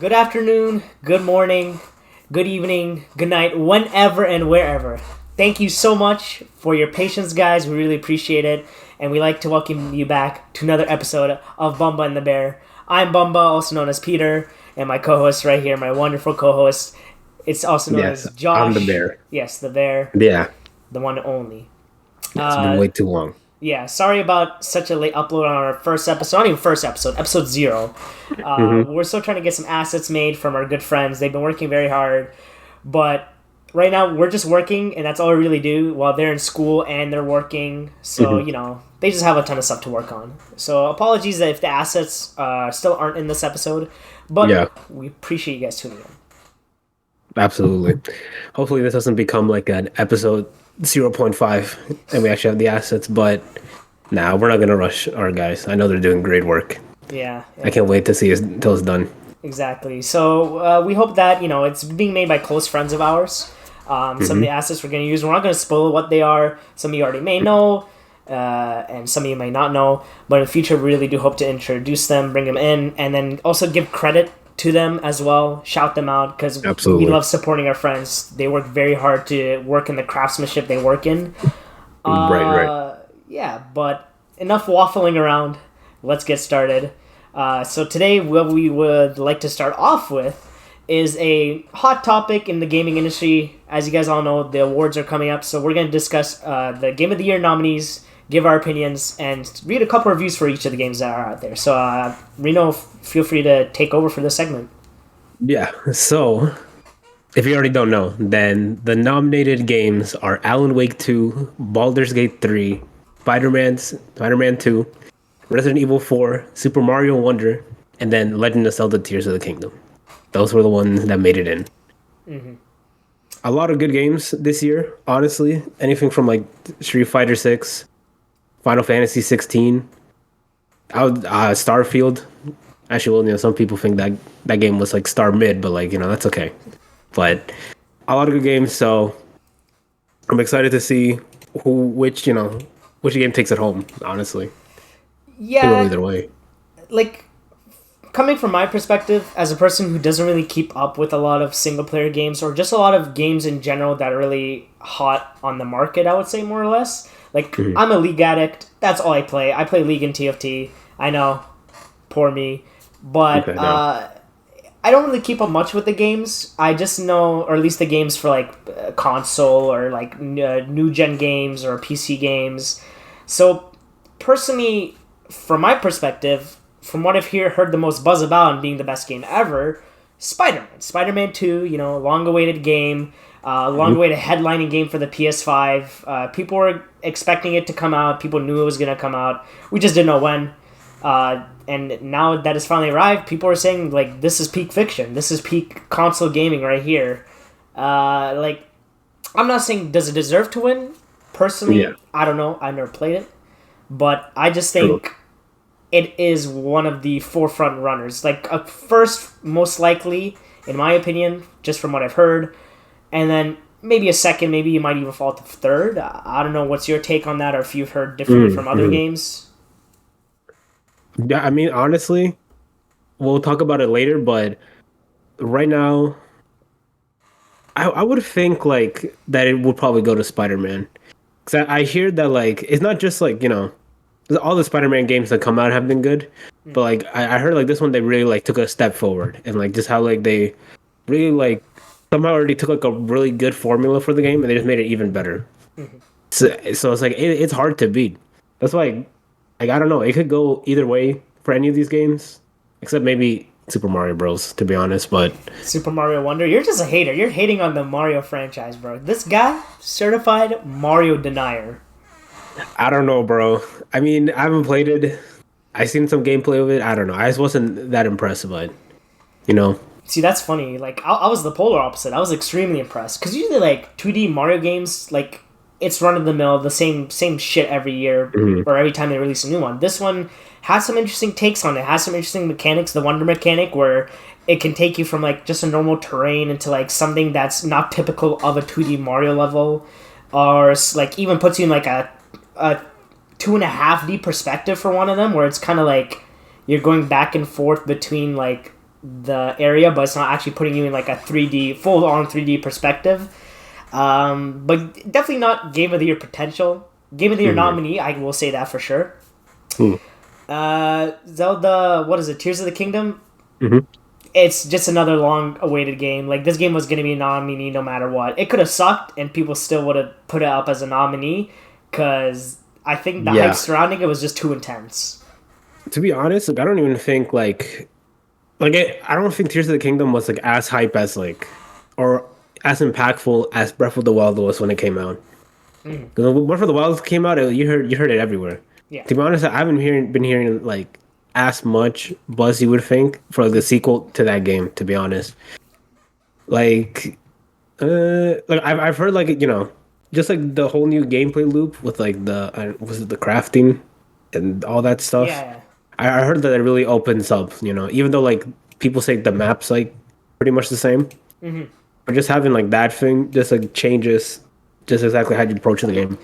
Good afternoon, good morning, good evening, good night, whenever and wherever. Thank you so much for your patience, guys. We really appreciate it. And we like to welcome you back to another episode of Bumba and the Bear. I'm Bumba, also known as Peter, and my co host right here, my wonderful co host. It's also known Yes, as I'm the Josh. bear. Yes, the Bear, Yeah, the one and only. it's been Uh, way too long. yeah, sorry about such a late upload on our first episode. Not even first episode, episode zero. Hmm. We're still trying to get some assets made from our good friends. They've been working very hard, but right now we're just working, and that's all we really do while they're in school and they're working. So Hmm. they just have a ton of stuff to work on. So apologies if the assets still aren't in this episode, but Yeah, we appreciate you guys tuning in. absolutely. Hopefully, this doesn't become like an episode 0.5 and we actually have the assets, but we're not going to rush our guys. I know they're doing great work. Yeah, I yeah. can't wait to see it until it's done. Exactly. So we hope that it's being made by close friends of ours. Some of the Hmm. assets we're going to use, we're not going to spoil what they are. Some of you already may know, and some of you may not know. But in the future, we really do hope to introduce them, bring them in, and then also give credit to them as well. Shout them out because we Absolutely. love supporting our friends. They work very hard to work in the craftsmanship they work in. Right, right. Yeah, but enough waffling around. Let's get started. So today, what we would like to start off with is a hot topic in the gaming industry. As you guys all know, the awards are coming up, so we're going to discuss the Game of the Year nominees, give our opinions, and read a couple reviews for each of the games that are out there. So, Reno, feel free to take over for this segment. Yeah, so if you already don't know, then the nominated games are Alan Wake 2, Baldur's Gate 3, Spider-Man 2, Resident Evil 4, Super Mario Wonder, and then Legend of Zelda Tears of the Kingdom. Those were the ones that made it in. A lot of good games this year, honestly. Anything from like Street Fighter 6, Final Fantasy 16, Starfield. Actually, well, some people think that game was like Star Mid, but like, that's okay. But a lot of good games, so I'm excited to see which game takes it home, honestly. Could go Yeah, either way. like coming from my perspective as a person who doesn't really keep up with a lot of single player games or just a lot of games in general that are really hot on the market, I would say more or less. Like Mhm. I'm a League addict. That's all I play. I play League and TFT. I know, poor me, but Okay, no. I don't really keep up much with the games. I just know, or at least the games for like console or like new gen games or PC games. So personally, from my perspective, from what I've heard the most buzz about and being the best game ever, Spider-Man. Spider-Man 2, long-awaited game, long-awaited headlining game for the PS5. People were expecting it to come out. People knew it was going to come out. We just didn't know when. And now that it's finally arrived, people are saying, like, this is peak fiction. This is peak console gaming right here. Like, I'm not saying does it deserve to win. Yeah, Personally, I don't know. I've never played it. But I just true. think it is one of the forefront runners. Like a first, most likely, in my opinion, just from what I've heard, and then maybe a second. Maybe you might even fall to third. I don't know. What's your take on that, or if you've heard differently from other Mm-hmm. games? Yeah, I mean, honestly, we'll talk about it later, but right now, I would think like that it would probably go to Spider-Man. Because I hear that like it's not just like, all the Spider-Man games that come out have been good, but like I heard like this one they really like took a step forward and like just how like they really like somehow already took like a really good formula for the game and they just made it even better. So it's like it's hard to beat. That's why like I don't know, it could go either way for any of these games, except maybe Super Mario Bros. To be honest, but Super Mario Wonder. You're just a hater. You're hating on the Mario franchise, bro. This guy, certified Mario denier. I don't know, bro. I mean, I haven't played it. I seen some gameplay of it. I don't know. I just wasn't that impressed by it. You know? See, that's funny. Like, I was the polar opposite. I was extremely impressed because usually, like 2D Mario games, like it's run of the mill, the same shit every year Hmm. or every time they release a new one. This one has some interesting takes on it. Has some interesting mechanics. The Wonder mechanic where it can take you from like just a normal terrain into like something that's not typical of a 2D Mario level, or like even puts you in like a 2.5D perspective for one of them, where it's kind of like you're going back and forth between like the area, but it's not actually putting you in like a 3D, full on 3D perspective. But definitely not Game of the Year potential. Game of the Year nominee, I will say that for sure. Zelda, what is it? Tears of the Kingdom. It's just another long-awaited game. Like, this game was going to be a nominee no matter what. It could have sucked, and people still would have put it up as a nominee, because I think the hype surrounding it was just too intense. To be honest, like, I don't even think, I don't think Tears of the Kingdom was, like, as hype as, like, or as impactful as Breath of the Wild was when it came out. Because when Breath of the Wild came out, you heard it everywhere. Yeah. To be honest, I haven't been hearing, like, as much buzz you would think for the sequel to that game, to be honest. I've heard, like, just like the whole new gameplay loop with like was it the crafting and all that stuff. Yeah. I heard that it really opens up, even though like people say the map's like pretty much the same, but just having like that thing just like changes just exactly how you approach the game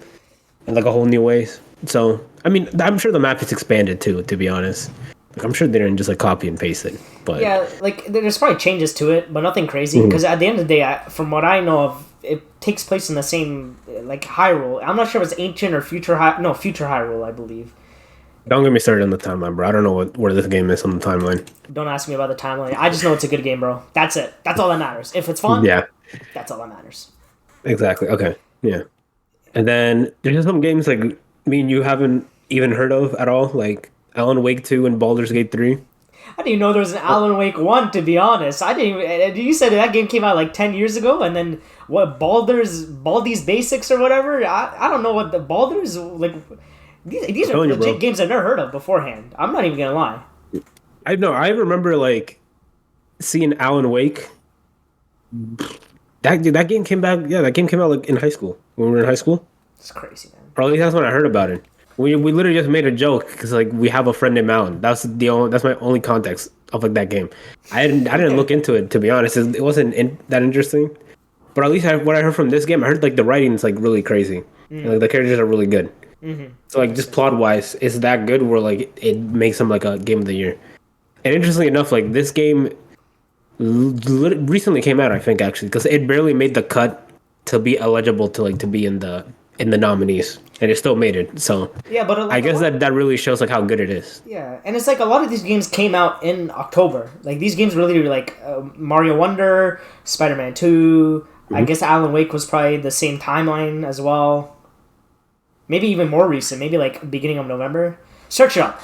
in like a whole new ways. So, I mean, I'm sure the map is expanded too, to be honest. Like, I'm sure they didn't just like copy and paste it. But yeah, like there's probably changes to it, but nothing crazy. Because at the end of the day, from what I know of, it takes place in the same like Hyrule. I'm not sure if it's ancient or future future Hyrule, I believe. Don't get me started on the timeline, bro. I don't know where this game is on the timeline. Don't ask me about the timeline. I just know it's a good game, bro. That's it. That's all that matters. If it's fun, that's all that matters. Exactly. Okay. Yeah. And then there's some games like me and you haven't even heard of at all, like Alan Wake 2 and Baldur's Gate 3. I didn't even know there was an Alan Wake 1, to be honest. I didn't even... You said that game came out like 10 years ago, and then what, Baldi's Basics or whatever? I don't know what the Baldur's... Like, these are legit games I've never heard of beforehand. I'm not even gonna lie. I know. I remember, like, seeing Alan Wake. That game came back... Yeah, that game came out like in high school. When we were in high school. It's crazy, man. Or at least that's when I heard about it. We literally just made a joke because like we have a friend named Alan. That's my only context of like that game. I didn't look into it, to be honest. It wasn't that interesting. But at least what I heard from this game, I heard like the writing's like really crazy. And, like the characters are really good. So like just plot wise, it's that good where like it makes them like a game of the year. And interestingly enough, like this game recently came out, I think actually, because it barely made the cut to be eligible to like to be in the nominees, and it still made it. So yeah, but I guess that really shows like how good it is. Yeah, and it's like a lot of these games came out in October. Like these games really like Mario Wonder, Spider-Man 2. I guess Alan Wake was probably the same timeline as well. Maybe even more recent. Maybe like beginning of November. Search it up.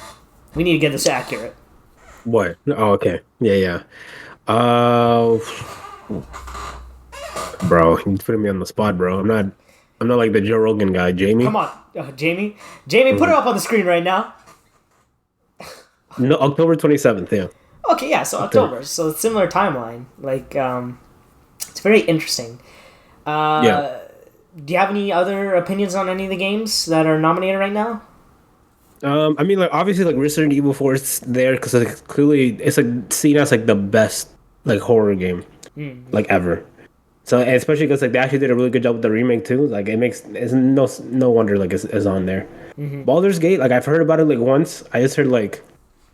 We need to get this accurate. What? Oh, okay. Yeah. Bro, you're putting me on the spot, bro. I'm not like the Joe Rogan guy, Jamie. Come on, Jamie. Jamie, put it up on the screen right now. No, October 27th, yeah. Okay, yeah, so October. So similar timeline. Like, it's very interesting. Yeah. Do you have any other opinions on any of the games that are nominated right now? I mean, like obviously, like Resident Evil 4 is there because like, clearly it's like seen as like the best like horror game like ever. So especially because like they actually did a really good job with the remake too. Like it's no wonder like it's on there. Baldur's Gate, like I've heard about it like once. I just heard like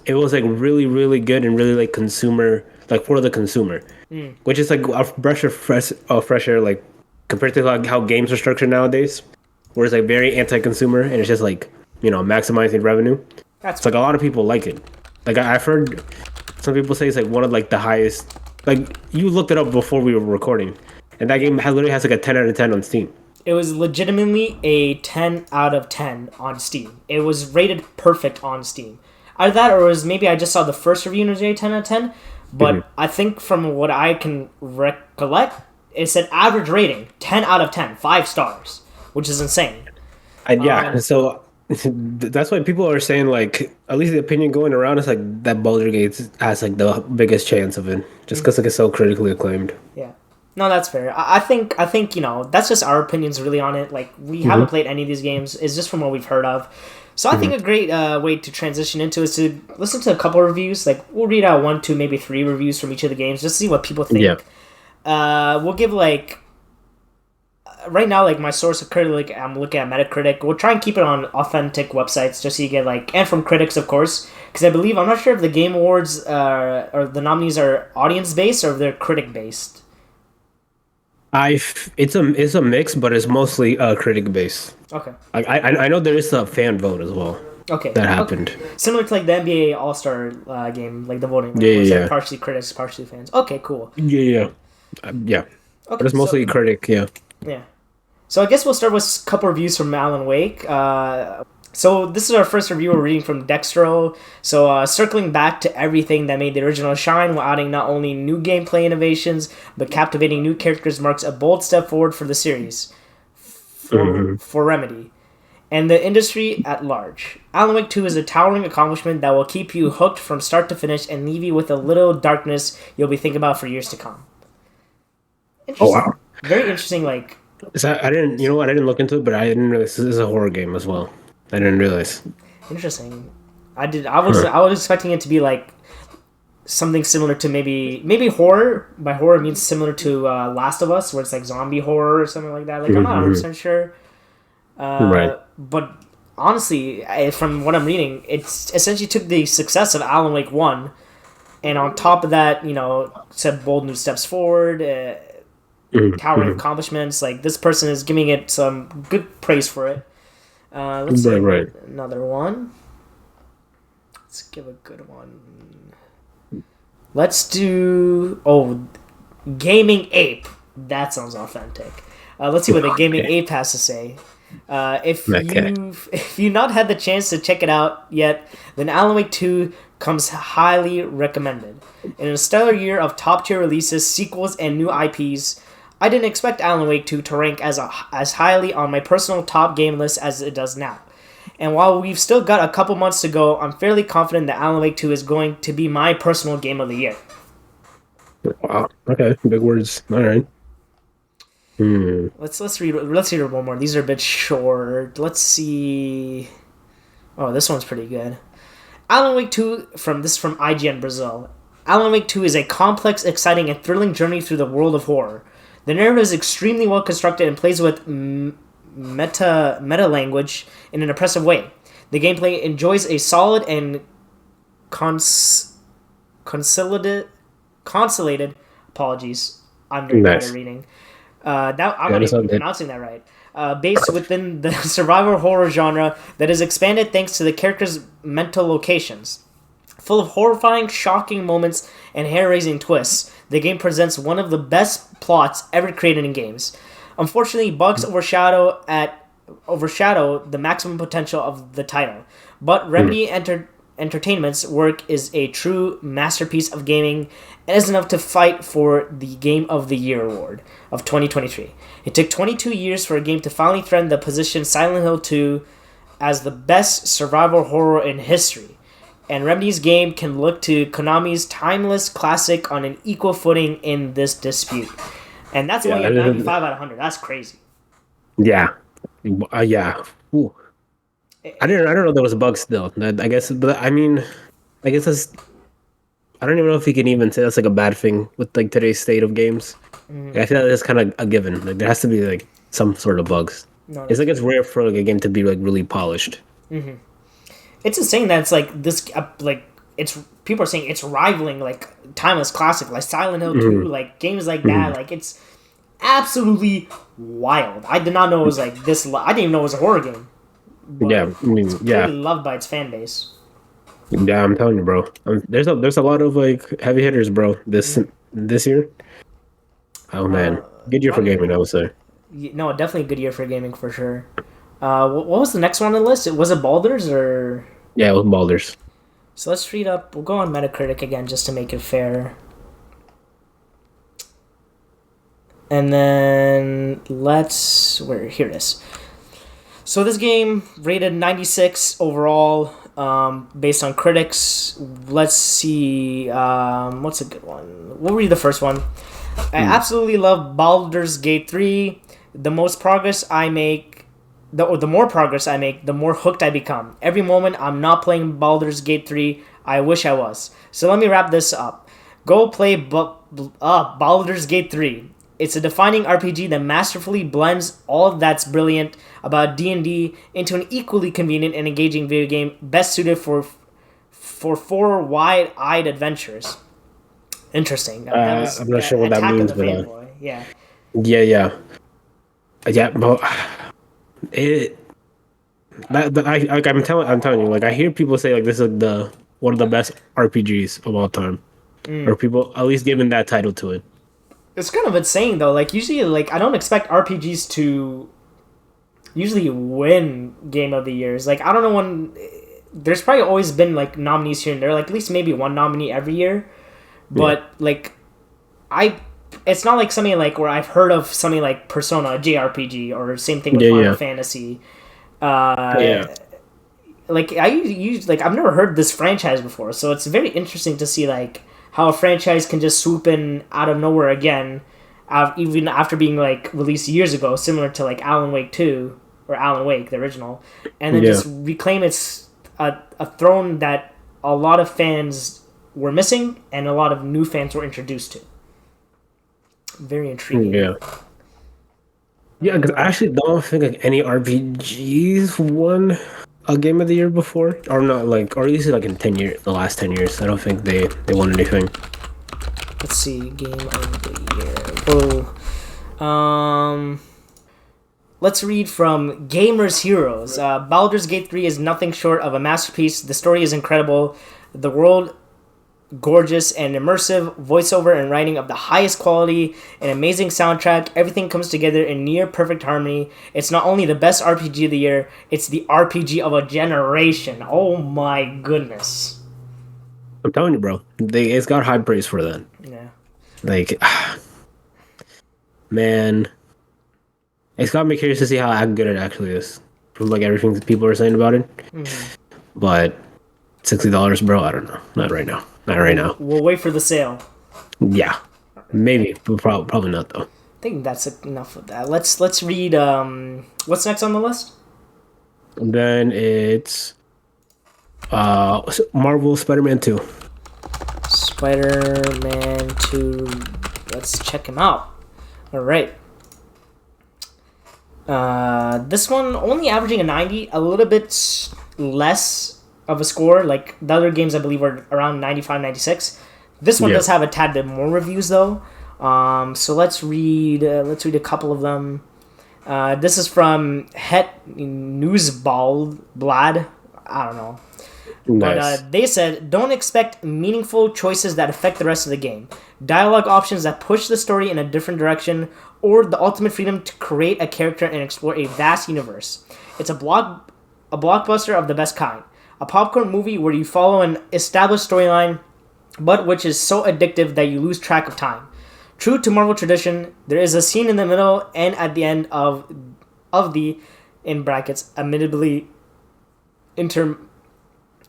it was like really really good and really like consumer, like for the consumer, which is like a breath of fresh air like compared to like how games are structured nowadays, where it's like very anti-consumer and it's just like maximizing revenue. It's like a lot of people like it. Like I've heard some people say it's like one of like the highest. Like you looked it up before we were recording. And that game literally has like a 10 out of 10 on Steam. It was legitimately a 10 out of 10 on Steam. It was rated perfect on Steam. Either that or maybe I just saw the first review and it was a 10 out of 10. But I think from what I can recollect, it said average rating, 10 out of 10, 5 stars, which is insane. So that's why people are saying like, at least the opinion going around is like that Baldur's Gate has like the biggest chance of it. Just because like it's so critically acclaimed. Yeah. No, that's fair. I think that's just our opinions really on it. Like we haven't played any of these games. It's just from what we've heard of. So I think a great way to transition into is to listen to a couple of reviews. Like we'll read out 1, 2, maybe 3 reviews from each of the games just to see what people think. Yeah. We'll give like right now, like my source of critic, I'm looking at Metacritic. We'll try and keep it on authentic websites just so you get like, and from critics, of course, because I believe I'm not sure if the Game Awards or the nominees are audience based or if they're critic based. It's a mix, but it's mostly critic based. Okay. Like I know there is a fan vote as well Okay. that Okay. happened. Similar to like the NBA All Star game, like the voting, right? Yeah, Where it's like yeah, partially critics, partially fans. Okay, cool. yeah, yeah, yeah. But Okay, it's so mostly critic. Yeah. yeah. So I guess we'll start with a couple reviews from Alan Wake. So this is our first review we're reading from Dextro. So circling back to everything that made the original shine while adding not only new gameplay innovations, but captivating new characters marks a bold step forward for the series. For Remedy and the industry at large. Alan Wake 2 is a towering accomplishment that will keep you hooked from start to finish and leave you with a little darkness you'll be thinking about for years to come. Oh Interesting. wow. Very interesting, like, I didn't, you know what? I didn't look into it, but I didn't realize this is a horror game as well. I didn't realize. interesting. I was expecting it to be like something similar to maybe horror. By horror it means similar to Last of Us, where it's like zombie horror or something like that. Like I'm not 100% sure. Right. But honestly, from what I'm reading, it's essentially took the success of Alan Wake 1 and on top of that, said bold new steps forward, towering accomplishments. Like this person is giving it some good praise for it. Let's see Right. another one. Let's give a good one. Let's do Gaming Ape. That sounds authentic. Let's see what the Gaming Ape has to say. If you've not had the chance to check it out yet, then Alan Wake 2 comes highly recommended. In a stellar year of top-tier releases, sequels, and new IPs, I didn't expect Alan Wake 2 to rank as highly on my personal top game list as it does now. And while we've still got a couple months to go, I'm fairly confident that Alan Wake 2 is going to be my personal game of the year. Wow. Okay. Big words. All right. Let's read one more. These are a bit short. Let's see. Oh, this one's pretty good. Alan Wake 2 from IGN Brazil. Alan Wake 2 is a complex, exciting, and thrilling journey through the world of horror. The narrative is extremely well constructed and plays with meta language in an impressive way. The gameplay enjoys a solid and consolidated. Apologies, I'm very bad at reading. I'm not even pronouncing that right. Based within the survival horror genre that is expanded thanks to the characters' mental locations. Full of horrifying, shocking moments and hair-raising twists, the game presents one of the best plots ever created in games. Unfortunately, bugs overshadow the maximum potential of the title, but Remedy Entertainment's work is a true masterpiece of gaming and is enough to fight for the Game of the Year award of 2023. It took 22 years for a game to finally threaten the position Silent Hill 2 as the best survival horror in history, and Remedy's game can look to Konami's timeless classic on an equal footing in this dispute. And that's only a 95 out of 100. That's crazy. Yeah. Yeah. Ooh. I don't know there was bugs still. I guess, but I mean, I guess that's. I don't even know if you can even say that's like a bad thing with like today's state of games. I feel like that's kind of a given. Like there has to be like some sort of bugs. It's like it's rare for like a game to be like really polished. Mm-hmm. It's insane that it's like this. It's people are saying it's rivaling like timeless classic like Silent Hill 2, like games like that. Like it's absolutely wild. I did not know it was like this. I didn't even know it was a horror game. But yeah, I mean, it's clearly loved by its fan base. Yeah, I'm telling you, bro. There's a lot of like heavy hitters, bro. This year. Oh man, good year for gaming, I would say. No, definitely a good year for gaming for sure. What was the next one on the list? Was it Baldur's or? Yeah, it was Baldur's. So let's read up. We'll go on Metacritic again just to make it fair. And then here it is. So this game rated 96 overall, based on critics. Let's see, what's a good one? We'll read the first one. I absolutely love Baldur's Gate 3. The more progress I make, the more hooked I become. Every moment I'm not playing Baldur's Gate 3, I wish I was. So let me wrap this up. Go play Baldur's Gate 3. It's a defining RPG that masterfully blends all that's brilliant about D&D into an equally convenient and engaging video game best suited for four wide-eyed adventures. Interesting. That was I'm not sure what that Attack of means, the but Fanboy. Yeah. yeah. Yeah, but it I'm telling you, like I hear people say like this is the one of the best RPGs of all time, or people at least giving that title to it. It's kind of insane though. Like usually, like I don't expect RPGs to usually win Game of the Years. Like I don't know when. There's probably always been like nominees here and there. Like at least maybe one nominee every year. But like, it's not like something like where I've heard of something like Persona, a JRPG, or same thing with Final Fantasy. Like I use like I've never heard this franchise before, so it's very interesting to see like how a franchise can just swoop in out of nowhere again, even after being like released years ago, similar to like Alan Wake 2 or Alan Wake the original, and then just reclaim its a throne that a lot of fans were missing and a lot of new fans were introduced to. Very intriguing. Yeah, because I actually don't think like any RPGs won a Game of the Year before, or not like, or at least like in the last 10 years. I don't think they won anything. Let's see, Game of the Year. Let's read from Gamers Heroes. Baldur's Gate 3 is nothing short of a masterpiece. The story is incredible. The world gorgeous and immersive, voiceover and writing of the highest quality, an amazing soundtrack. Everything comes together in near perfect harmony. It's not only the best RPG of the year, it's the RPG of a generation. Oh my goodness. I'm telling you, bro. It's got high praise for that. Yeah. Like, man, it's got me curious to see how good it actually is. From like everything that people are saying about it. But $60, bro, I don't know. Not right now. We'll wait for the sale. Yeah, maybe, but probably not though. I think that's enough of that. Let's read. What's next on the list? And then it's Marvel Spider-Man 2. Spider-Man 2. Let's check him out. All right. This one only averaging a 90, a little bit less of a score. Like the other games I believe are around 95, 96. This one does have a tad bit more reviews though. So let's read a couple of them. This is from Het Nieuwsblad. I don't know. Nice. But they said, don't expect meaningful choices that affect the rest of the game. Dialogue options that push the story in a different direction, or the ultimate freedom to create a character and explore a vast universe. It's a blockbuster of the best kind. A popcorn movie where you follow an established storyline, but which is so addictive that you lose track of time. True to Marvel tradition, there is a scene in the middle and at the end of the, in brackets, admittedly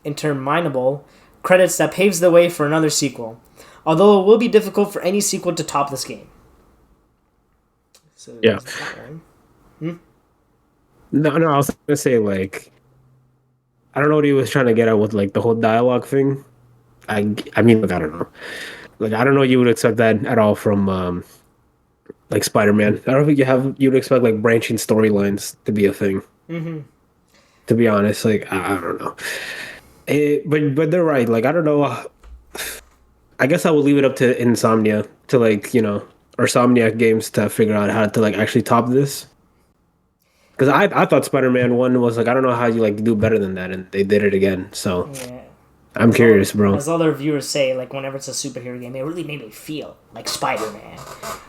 interminable credits that paves the way for another sequel. Although it will be difficult for any sequel to top this game. So yeah. No, I was gonna say like, I don't know what he was trying to get at with like the whole dialogue thing. I mean, like I don't know. Like I don't know you would expect that at all from like Spider-Man. I don't think you'd expect like branching storylines to be a thing. To be honest, like I don't know. But they're right. Like I don't know. I guess I would leave it up to Insomnia to like or Somniac Games to figure out how to like actually top this. Because I thought Spider-Man 1 was like, I don't know how you like do better than that, and they did it again. So yeah. I'm curious, bro. As other viewers say, like whenever it's a superhero game, it really made me feel like Spider-Man.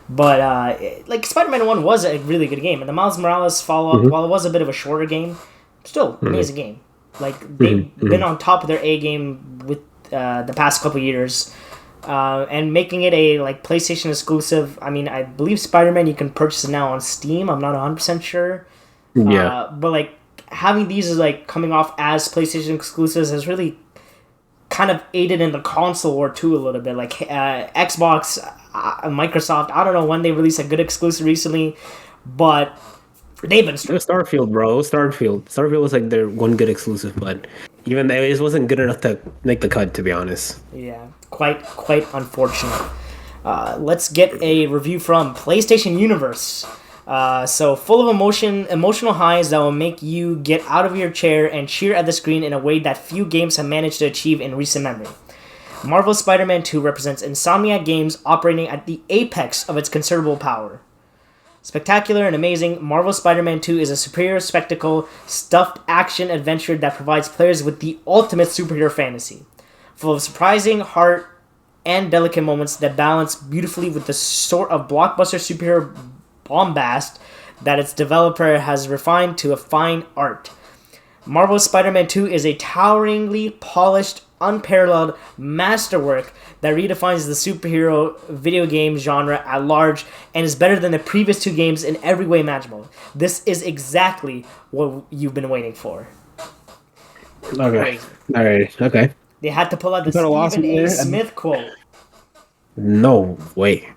But like Spider-Man 1 was a really good game, and the Miles Morales follow-up, while it was a bit of a shorter game, still amazing game. Like they've been on top of their A game with the past couple years. And making it a like PlayStation exclusive. I mean, I believe Spider-Man you can purchase it now on Steam. I'm not 100% sure. Yeah. But like having these as like coming off as PlayStation exclusives has really kind of aided in the console war too a little bit. Like Xbox, Microsoft. I don't know when they released a good exclusive recently, but they've been Starfield, bro. Starfield was like their one good exclusive, but even it wasn't good enough to make the cut, to be honest. Yeah, quite unfortunate. Let's get a review from PlayStation Universe. So full of emotional highs that will make you get out of your chair and cheer at the screen in a way that few games have managed to achieve in recent memory. Marvel's Spider-Man 2 represents Insomniac Games operating at the apex of its considerable power. Spectacular and amazing, Marvel's Spider-Man 2 is a superior spectacle, stuffed action adventure that provides players with the ultimate superhero fantasy. Full of surprising, heart, and delicate moments that balance beautifully with the sort of blockbuster superhero bombast that its developer has refined to a fine art. Marvel's Spider-Man 2 is a toweringly polished, unparalleled masterwork that redefines the superhero video game genre at large and is better than the previous two games in every way imaginable. This is exactly what you've been waiting for. Okay. All right. Okay. They had to pull out the Stephen A. Smith quote. No way.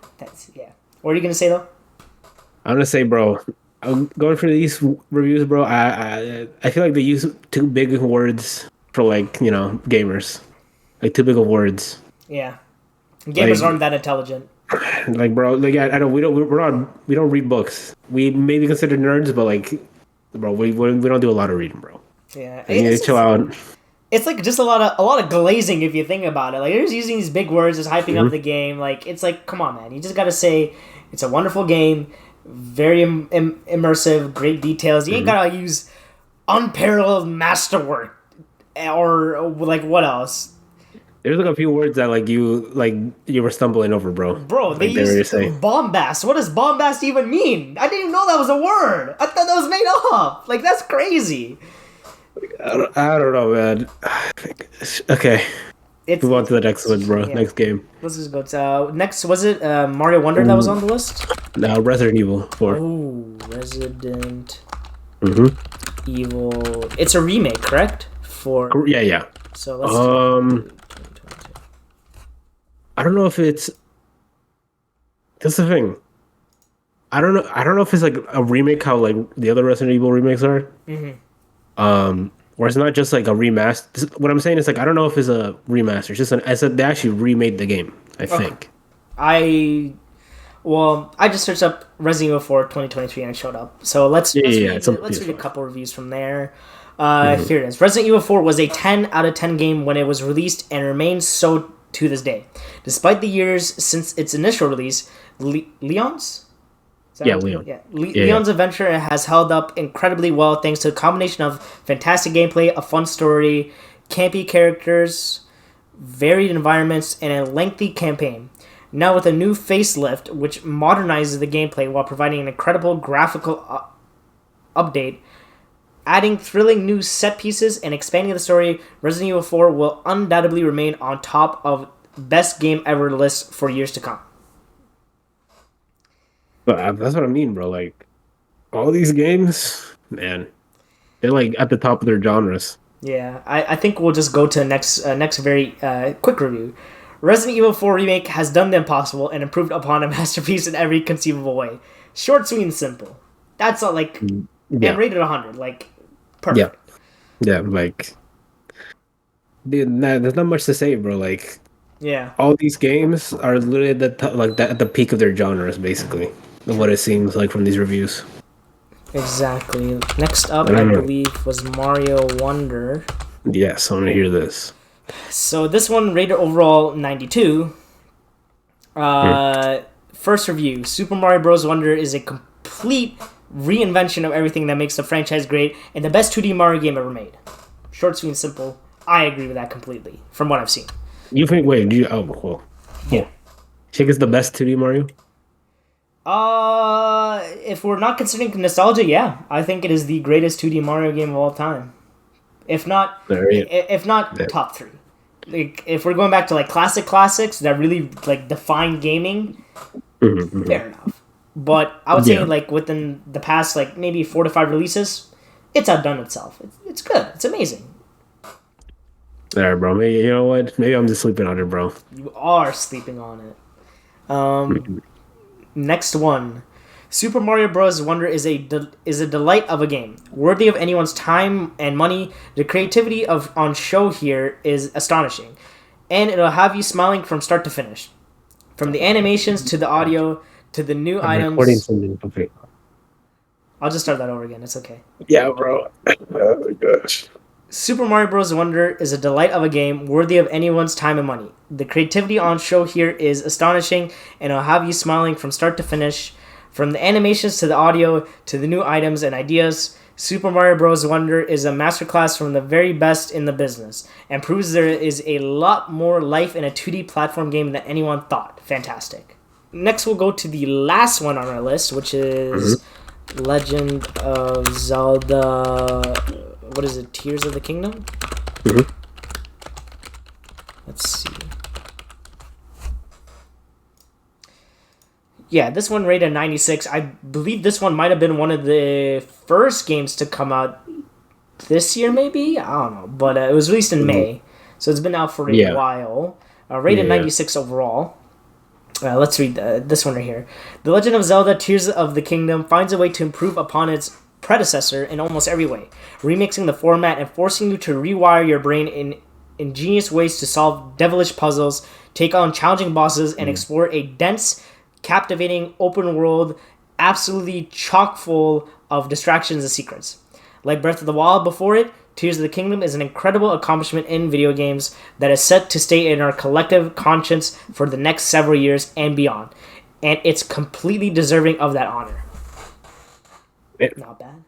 Yeah. What are you gonna say though? I'm gonna say, bro. I'm going for these reviews, bro. I feel like they use too big of words for gamers, like too big of words. Yeah, gamers aren't that intelligent. Like, bro, I don't. We don't read books. We may be considered nerds, but bro, we don't do a lot of reading, bro. Yeah, you need to chill out. It's like just a lot of glazing if you think about it. Like they're just using these big words, just hyping up the game. Like it's like, come on, man, you just gotta say it's a wonderful game, very immersive, great details. You ain't gotta use unparalleled masterwork or like what else. There's a few words that you were stumbling over, bro. Bro, they use bombast. What does bombast even mean? I didn't even know that was a word. I thought that was made up. Like that's crazy. I don't know, man. Okay. Move on to the next one, bro. Yeah. Next game. Let's just go. Next, was it Mario Wonder that was on the list? No, Resident Evil 4. Oh, Resident Evil. It's a remake, correct? Yeah. So let's I don't know if it's... That's the thing. I don't know if it's like a remake how like the other Resident Evil remakes are. Or it's not just like a remaster. What I'm saying is like I don't know if it's a remaster. It's just they actually remade the game. I think. I just searched up Resident Evil 4 2023 and it showed up. So let's read a couple reviews from there. Here it is. Resident Evil 4 was a 10 out of 10 game when it was released and remains so to this day. Despite the years since its initial release, Leon's adventure has held up incredibly well thanks to a combination of fantastic gameplay, a fun story, campy characters, varied environments, and a lengthy campaign. Now with a new facelift, which modernizes the gameplay while providing an incredible graphical update, adding thrilling new set pieces, and expanding the story, Resident Evil 4 will undoubtedly remain on top of best game ever list for years to come. But that's what I mean, bro. Like, all these games, man, they're like at the top of their genres. Yeah, I think we'll just go to next very quick review. Resident Evil 4 Remake has done the impossible and improved upon a masterpiece in every conceivable way. Short, sweet, and simple. That's all, and rated 100. Like, perfect. Yeah, like, dude, there's not much to say, bro. Like, yeah, all these games are literally at the peak of their genres, basically. What it seems like from these reviews. Exactly. Next up, I believe, was Mario Wonder. Yes, I want to hear this. So this one rated overall 92. First review. Super Mario Bros. Wonder is a complete reinvention of everything that makes the franchise great and the best 2D Mario game ever made. Short, sweet, and simple. I agree with that completely, from what I've seen. You think, wait, do you... Oh, cool. Yeah. You think it's the best 2D Mario? If we're not considering nostalgia, yeah. I think it is the greatest 2D Mario game of all time. If not top 3. Like, if we're going back to like classics that really like define gaming, fair enough. But I would say like within the past like maybe 4 to 5 releases, it's outdone itself. It's good. It's amazing. Alright, bro. Maybe, you know what? Maybe I'm just sleeping on it, bro. You are sleeping on it. Next one. Super Mario Bros. Wonder is a delight of a game, worthy of anyone's time and money. The creativity on show here is astonishing, and it'll have you smiling from start to finish. From the animations to the audio to the new I'm recording items. something. Okay. I'll just start that over again. It's okay. Yeah, bro. Oh my gosh. Super Mario Bros. Wonder is a delight of a game worthy of anyone's time and money. The creativity on show here is astonishing, and it'll have you smiling from start to finish. From the animations to the audio to the new items and ideas, Super Mario Bros. Wonder is a masterclass from the very best in the business, and proves there is a lot more life in a 2D platform game than anyone thought. Fantastic. Next, we'll go to the last one on our list, which is Legend of Zelda. What is it? Tears of the Kingdom? Mhm. Let's see. Yeah, this one rated 96. I believe this one might have been one of the first games to come out this year, maybe? I don't know. But it was released in May, so it's been out for a while. Rated 96 overall. Let's read this one right here. The Legend of Zelda Tears of the Kingdom finds a way to improve upon its predecessor in almost every way, remixing the format and forcing you to rewire your brain in ingenious ways to solve devilish puzzles, take on challenging bosses, and explore a dense, captivating open world absolutely chock full of distractions and secrets. Like Breath of the Wild before it, Tears of the Kingdom is an incredible accomplishment in video games that is set to stay in our collective conscience for the next several years and beyond. And it's completely deserving of that honor. Not bad.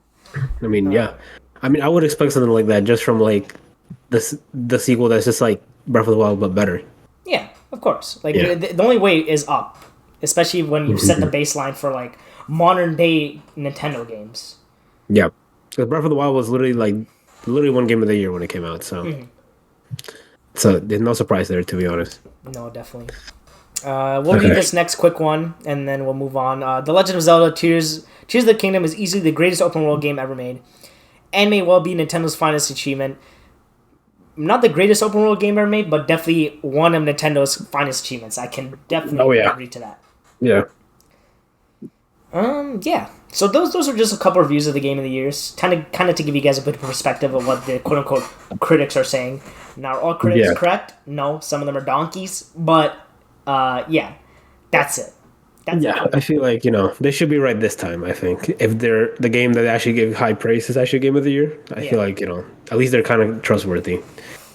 I mean, yeah. I mean, I would expect something like that just from like the sequel that's just like Breath of the Wild but better. Yeah, of course. Like the only way is up, especially when you set the baseline for like modern day Nintendo games. Yeah, because Breath of the Wild was literally one game of the year when it came out. So there's no surprise there, to be honest. No, definitely. We'll read this next quick one, and then we'll move on. The Legend of Zelda Tears of the Kingdom is easily the greatest open world game ever made, and may well be Nintendo's finest achievement. Not the greatest open world game ever made, but definitely one of Nintendo's finest achievements. I can definitely agree to that. Yeah. Yeah. So those are just a couple of reviews of the game of the years, kind of to give you guys a bit of perspective of what the quote unquote critics are saying. Now, are all critics correct? No, some of them are donkeys, but yeah, that's it. I feel like they should be right this time. I think if they're the game that actually gave high praise is actually game of the year, I feel like at least they're kind of trustworthy.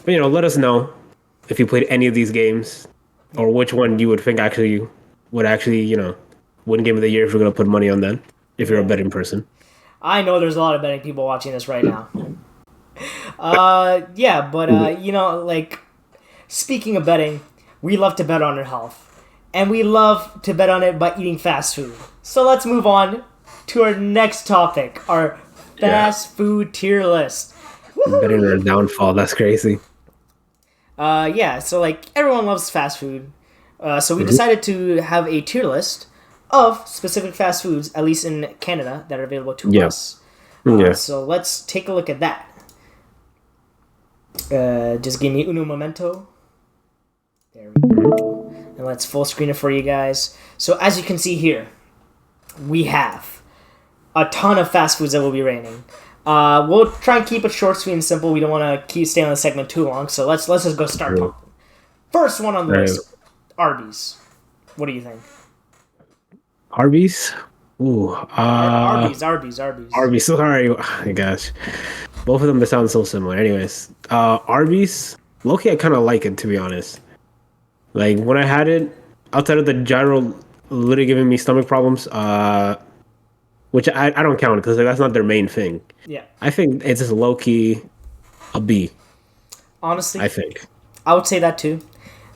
But let us know if you played any of these games, or which one you would think would win game of the year if you're gonna put money on that. If you're a betting person, I know there's a lot of betting people watching this right now. Like speaking of betting, we love to bet on our health, and we love to bet on it by eating fast food. So let's move on to our next topic, our fast food tier list. Betting on our downfall. That's crazy. So like everyone loves fast food, so we decided to have a tier list of specific fast foods, at least in Canada, that are available to us. So let's take a look at that. Just give me uno momento. There we go. And let's full screen it for you guys. So as you can see here, we have a ton of fast foods that we'll be rating. We'll try and keep it short, sweet, and simple. We don't want to stay on the segment too long, so let's just go start talking. First one on the list, Arby's. What do you think? Arby's? Ooh. Arby's. Arby's. Sorry. Oh my gosh. Both of them, they sound so similar. Anyways, Arby's, low-key, I kind of like it, to be honest. Like, when I had it, outside of the gyro literally giving me stomach problems, which I don't count because that's not their main thing. Yeah. I think it's just low-key a B. Honestly, I think. I would say that too.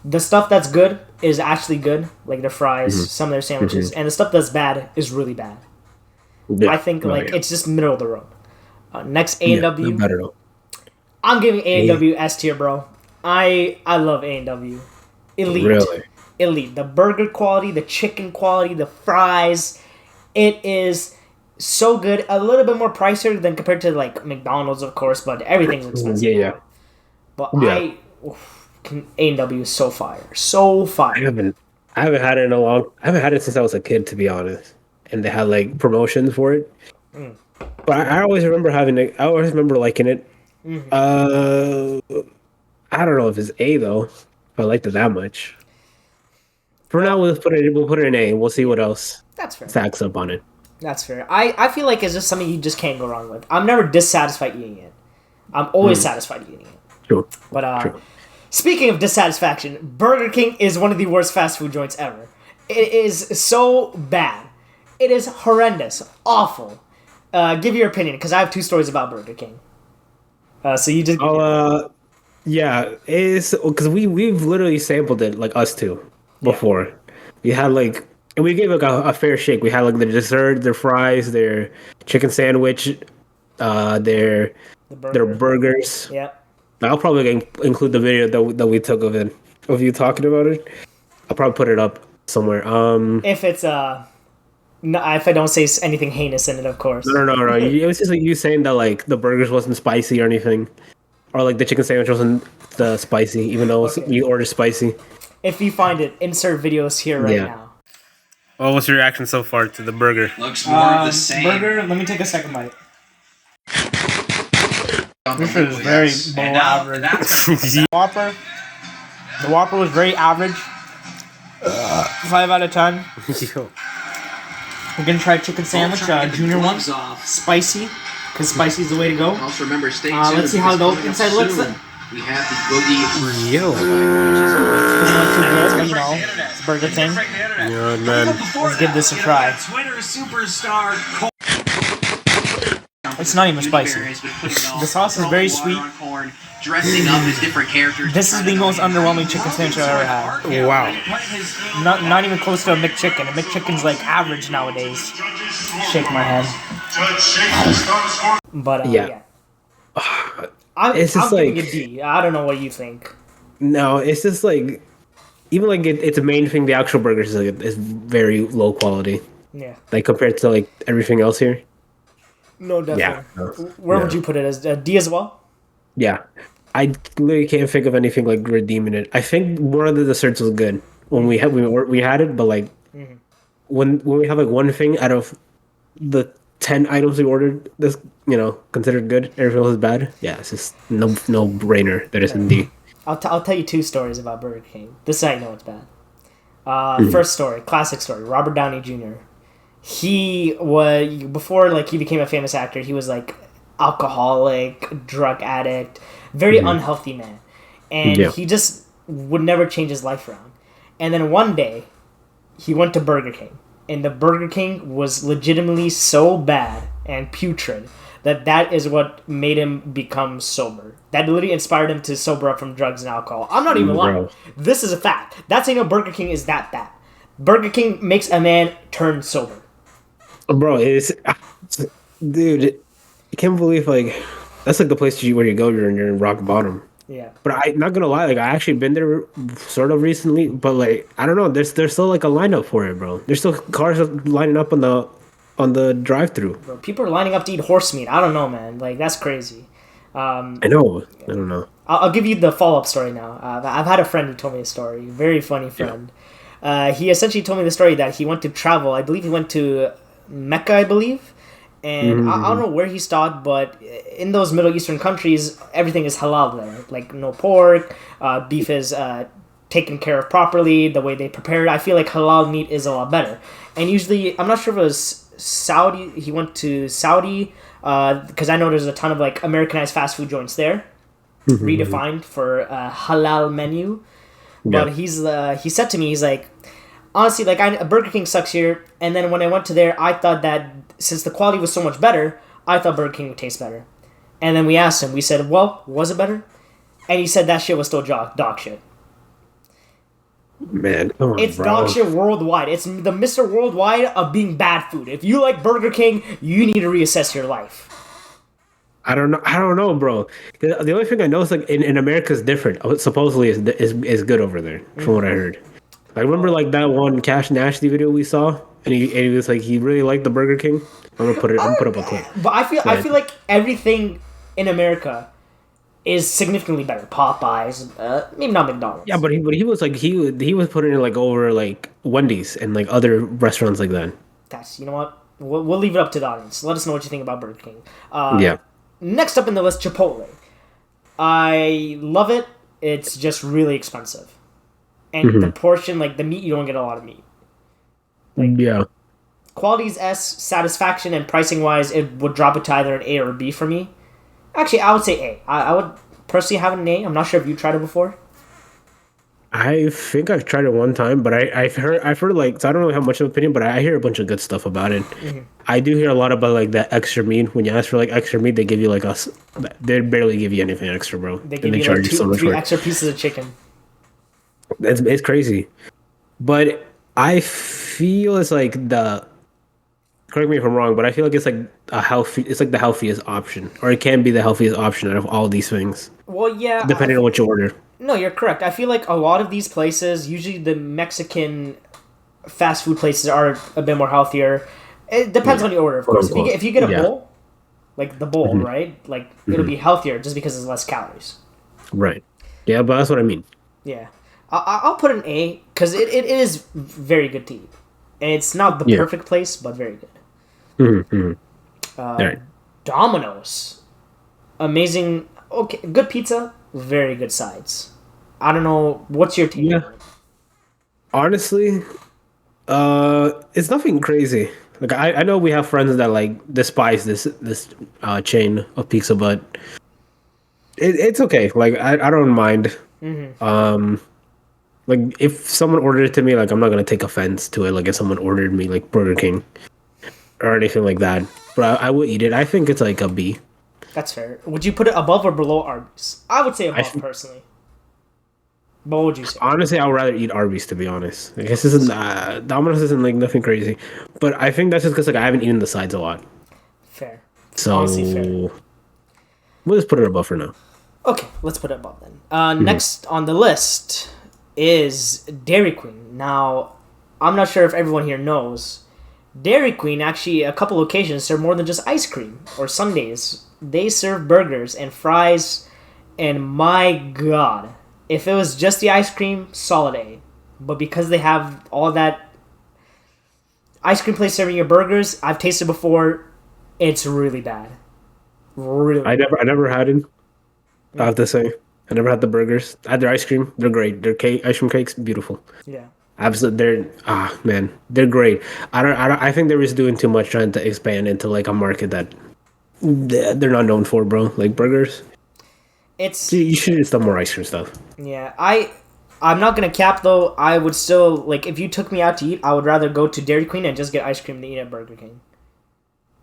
The stuff that's good is actually good, like their fries, some of their sandwiches, and the stuff that's bad is really bad. Yeah. I think it's just middle of the road. Next, A&W. Better. I'm giving A&W S tier, bro. I love A&W. Elite. Really? Elite. The burger quality, the chicken quality, the fries. It is so good. A little bit more pricier than compared to like McDonald's, of course, but everything's expensive. Yeah. But A&W is so fire. So fire. I haven't had it I haven't had it since I was a kid, to be honest. And they had like promotions for it. But I always remember having it. I always remember liking it. I don't know if it's A though. If I liked it that much. For now, we'll put it in A. We'll see what else That's fair. stacks up on it. That's fair. I feel like it's just something you just can't go wrong with. I'm never dissatisfied eating it. I'm always satisfied eating it. True. But True. speaking of dissatisfaction, Burger King is one of the worst fast food joints ever. It is so bad. It is horrendous, awful. Give your opinion, because I have 2 stories about Burger King. So you just. Yeah, it's because we've literally sampled it, like us two, before. Yeah. We had like, and we gave like a fair shake. We had like the dessert, their fries, their chicken sandwich, their burgers. Yeah. I'll probably include the video that we took of you talking about it. I'll probably put it up somewhere. If it's no, if I don't say anything heinous in it, of course. No. It was just like you saying that like the burgers wasn't spicy or anything. Or like the chicken sandwich wasn't spicy, even though you ordered spicy. If you find it, insert videos here right now. Well, what's your reaction so far to the burger? Looks more of the same. Burger, let me take a second bite. This is very below average. The Whopper was very average. 5 out of 10. We're gonna try chicken sandwich, junior one. Spicy. Because spicy is the way to go. Also remember, stay tuned. Let's see how the inside looks. We have the boogie. Yo. Doesn't look too good, but you know, it's Burger King. Yeah, man. Let's give this a try. It's not even spicy. The sauce is very sweet. Dressing up as different characters. This is the most underwhelming chicken sandwich I've ever had. Wow. Not even close to a McChicken. A McChicken's like average nowadays. Shake my head. But yeah. I'm giving it D. I don't know what you think. No, it's just like even like it's a main thing. The actual burgers is very low quality. Yeah. Like compared to like everything else here. No, definitely. Yeah. Where would you put it? As D as well? Yeah. I literally can't think of anything like redeeming it. I think one of the desserts was good when we had it, but like when we have like one thing out of the 10 items we ordered, this considered good, everything else is bad. Yeah, it's just no brainer that it's in D. I'll tell you 2 stories about Burger King. This is how you know it's bad. First story, classic story. Robert Downey Jr. He was before like he became a famous actor. He was like alcoholic, drug addict, very unhealthy man, and he just would never change his life around. And then one day, he went to Burger King, and the Burger King was legitimately so bad and putrid that is what made him become sober. That literally inspired him to sober up from drugs and alcohol. I'm not even lying. This is a fact. That's how you know Burger King is that bad. Burger King makes a man turn sober. Bro, dude, I can't believe like that's like the place where you go when you're in rock bottom. Yeah. But I'm not gonna lie, like I actually been there sort of recently, but like I don't know, there's still like a lineup for it, bro. There's still cars lining up on the drive-through. Bro, people are lining up to eat horse meat. I don't know, man. Like that's crazy. I know. I don't know. I'll give you the follow-up story now. I've had a friend who told me a story. Very funny friend. Yeah. He essentially told me the story that he went to travel. I believe he went to Mecca, I believe. And I don't know where he stopped, but in those Middle Eastern countries, everything is halal there. Like, no pork, beef is taken care of properly, the way they prepare it. I feel like halal meat is a lot better. And usually, I'm not sure if it was Saudi, he went to Saudi, because I know there's a ton of, like, Americanized fast food joints there, redefined for a halal menu. But he said to me, he's like, honestly, like Burger King sucks here. And then when I went to there, I thought that since the quality was so much better, I thought Burger King would taste better. And then we asked him, we said, well, was it better? And he said that shit was still dog shit. Man, come on, it's dog shit worldwide. It's the Mr. Worldwide of being bad food. If you like Burger King, you need to reassess your life. I don't know, bro. The only thing I know is like in America is different. Supposedly is good over there, from what I heard. I remember like that one Cash Nasty video we saw, and he was like he really liked the Burger King. I'm gonna put up a clip. But I feel like everything in America is significantly better. Popeyes, maybe not McDonald's. Yeah, but he was like he was putting it like over like Wendy's and like other restaurants like that. Guys, you know what? We'll leave it up to the audience. Let us know what you think about Burger King. Yeah. Next up in the list, Chipotle. I love it. It's just really expensive. and the portion, like the meat, you don't get a lot of meat. Yeah. Quality's S, satisfaction, and pricing wise, it would drop it to either an A or a B for me. Actually, I would say A. I would personally have an A. I'm not sure if you tried it before. I think I've tried it one time, but I've heard like, so I don't really have much of an opinion, but I hear a bunch of good stuff about it. I do hear a lot about like that extra meat. When you ask for like extra meat, they give you like they barely give you anything extra, bro. They give you like 2-3 extra pieces of chicken. It's crazy, but I feel it's like correct me if I'm wrong, but I feel like it's like it's like the healthiest option, or it can be the healthiest option out of all these things. Well, yeah. Depending on what you order. No, you're correct. I feel like a lot of these places, usually the Mexican fast food places, are a bit more healthier. It depends on your order, of course. If you get a bowl, like the bowl, right? Like, it'll be healthier just because there's less calories. Right. Yeah, but that's what I mean. Yeah. I'll put an A, because it is very good to eat. And it's not the perfect place, but very good. Right. Domino's. Amazing. Okay, good pizza, very good sides. I don't know. What's your take? Yeah. Honestly, it's nothing crazy. Like I know we have friends that like despise this chain of pizza, but it's okay. Like I don't mind. Like if someone ordered it to me, like I'm not gonna take offense to it. Like if someone ordered me like Burger King or anything like that, but I would eat it. I think it's like a B. That's fair. Would you put it above or below Arby's? I would say above, personally. But what would you say? Honestly, I would rather eat Arby's, to be honest. I guess this isn't Domino's isn't like nothing crazy, but I think that's just because like I haven't eaten the sides a lot. Fair. So honestly, fair. We'll just put it above for now. Okay, let's put it above then. Next on the list is Dairy Queen. Now, I'm not sure if everyone here knows. Dairy Queen, actually, a couple locations serve more than just ice cream or sundaes. They serve burgers and fries, and my god, if it was just the ice cream, solid A. But because they have all that ice cream place serving your burgers, I've tasted before, it's really bad. Really I never had it. I have to say, I never had the burgers. I had their ice cream. They're great. Their ice cream cakes, beautiful. Yeah. Absolutely, they're great. I think they're just doing too much trying to expand into like a market that they're not known for, bro. Like burgers. You should have done more ice cream stuff. Yeah, I'm not gonna cap though. I would still like if you took me out to eat, I would rather go to Dairy Queen and just get ice cream than eat at Burger King.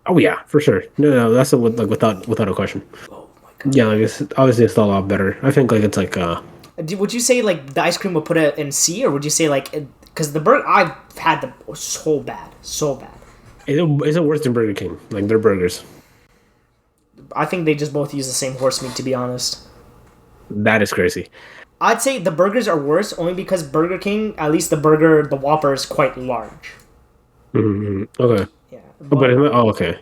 Oh yeah, for sure. No, that's without a question. Oh my god. Yeah, like obviously it's a lot better. I think like it's like Would you say like the ice cream would put it in C, or would you say like because the burger I've had them so bad. Is it worse than Burger King? Like their burgers. I think they just both use the same horse meat, to be honest. That is crazy. I'd say the burgers are worse only because Burger King, at least the Whopper is quite large. Okay. Yeah. Okay.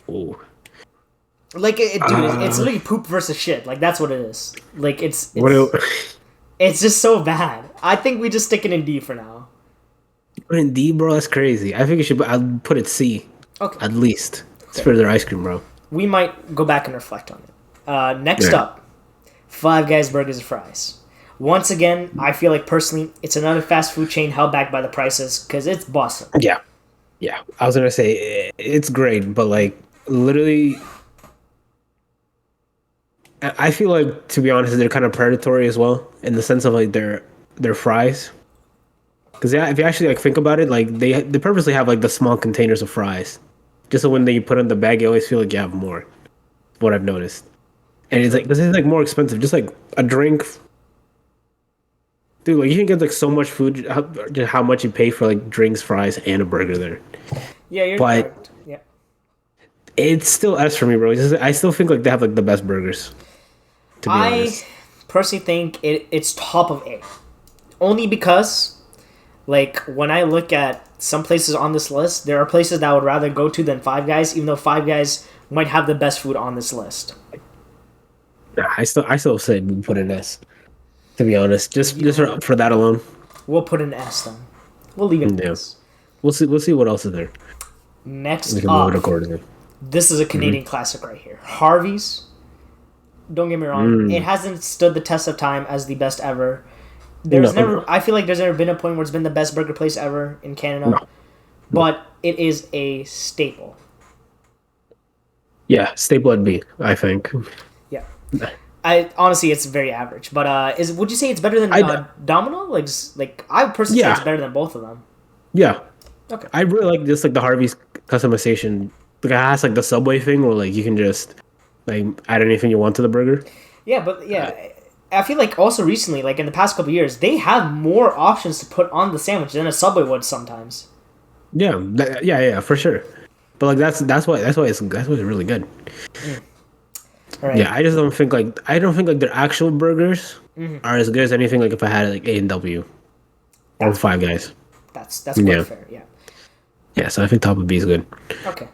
Ooh. Like it's literally poop versus shit. Like that's what it is. Like it's just so bad. I think we just stick it in D for now. Put in D, bro. That's crazy. I think you should. I'd put it C. Okay. At least. It's for their ice cream, bro. We might go back and reflect on it. Next up, Five Guys Burgers and Fries. Once again, I feel like personally, it's another fast food chain held back by the prices because it's busting. Yeah. I was gonna say it's great, but like literally, I feel like, to be honest, they're kind of predatory as well in the sense of like their fries. Because if you actually like think about it, like they purposely have like the small containers of fries, just so when they put in the bag, you always feel like you have more. What I've noticed, and it's like this is like more expensive, just like a drink. Dude, like you can get like so much food, how much you pay for like drinks, fries, and a burger there. Yeah, you're correct. Yeah, it's still S for me, bro. I still think like they have like the best burgers. To be honest, personally think it's top of A, only because, like when I look at some places on this list, there are places that I would rather go to than Five Guys, even though Five Guys might have the best food on this list. Nah, I still say we put an S. To be honest, just for that alone, we'll put an S then. We'll leave it at S. We'll see what else is there. Next up, this is a Canadian classic right here. Harvey's. Don't get me wrong, it hasn't stood the test of time as the best ever. There's No, never. no, I feel like there's never been a point where it's been the best burger place ever in Canada, no. but it is a staple. Yeah, staple would be, I think. Yeah. I honestly, it's very average. But would you say it's better than I Domino? Like I personally say it's yeah, better than both of them. yeah. Okay. I really like just like the Harvey's customization. Like it has like the Subway thing where like you can just like add anything you want to the burger. Yeah, but yeah, I feel like also recently, like in the past couple years, they have more options to put on the sandwich than a Subway would sometimes. Yeah, yeah, for sure. But like that's why it's really good. All right. Yeah, I don't think like their actual burgers are as good as anything like if I had like A&W or That's Five Guys. that's quite Yeah. fair. Yeah. Yeah, so I think Top of B is good. Okay.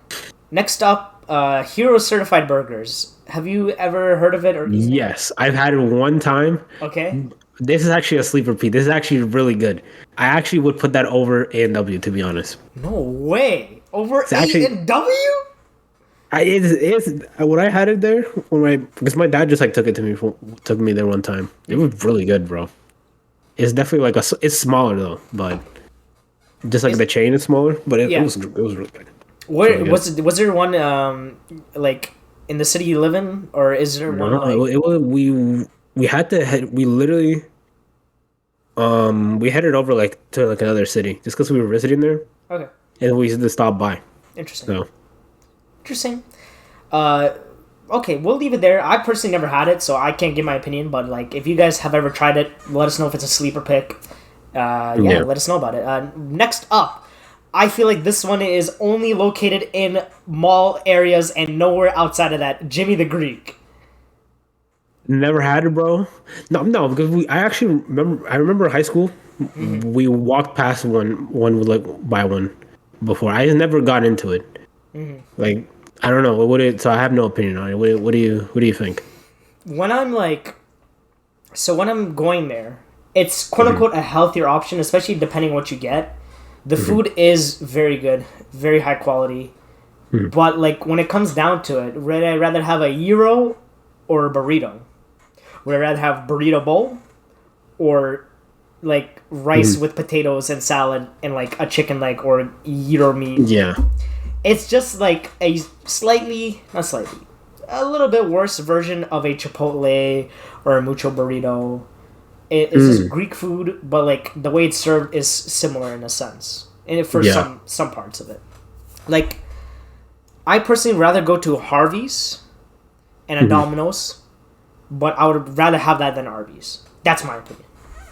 Next up, Hero Certified Burgers. Have you ever heard of it or eaten it? Yes, I've had it one time. Okay. This is actually a sleeper P. This is actually really good. I actually would put that over A&W to be honest. No way. Over It's actually- A and W? It's when I had it there because my dad just like took me there one time. It was really good, bro. It's definitely it's smaller though, but just like the chain is smaller, but Yeah. it was really good. Where Really was there one like in the city you live in, or is there one No, like it was we had to head we literally we headed over like to like another city just because we were visiting there okay, and we had to stop by. interesting. So Interesting. Okay, we'll leave it there. I personally never had it, so I can't give my opinion. But like, if you guys have ever tried it, let us know if it's a sleeper pick. Yeah, let us know about it. Next up, I feel like this one is only located in mall areas and nowhere outside of that. Jimmy the Greek. never had it, bro. No, because I remember high school. We walked past one would like buy one before. I just never got into it. Like I don't know what would it. So I have no opinion on it. What do you think? When I'm like, so when I'm going there, it's quote unquote a healthier option, especially depending what you get. The food is very good, very high quality. But like when it comes down to it, would I rather have a gyro or a burrito? Would I rather have burrito bowl or like rice with potatoes and salad and like a chicken leg or gyro meat? Yeah. It's just like a a little bit worse version of a Chipotle or a Mucho burrito. It's just Greek food, but like the way it's served is similar in a sense, and for Yeah. some parts of it. Like, I personally rather go to Harvey's and a Domino's, but I would rather have that than Arby's. That's my opinion.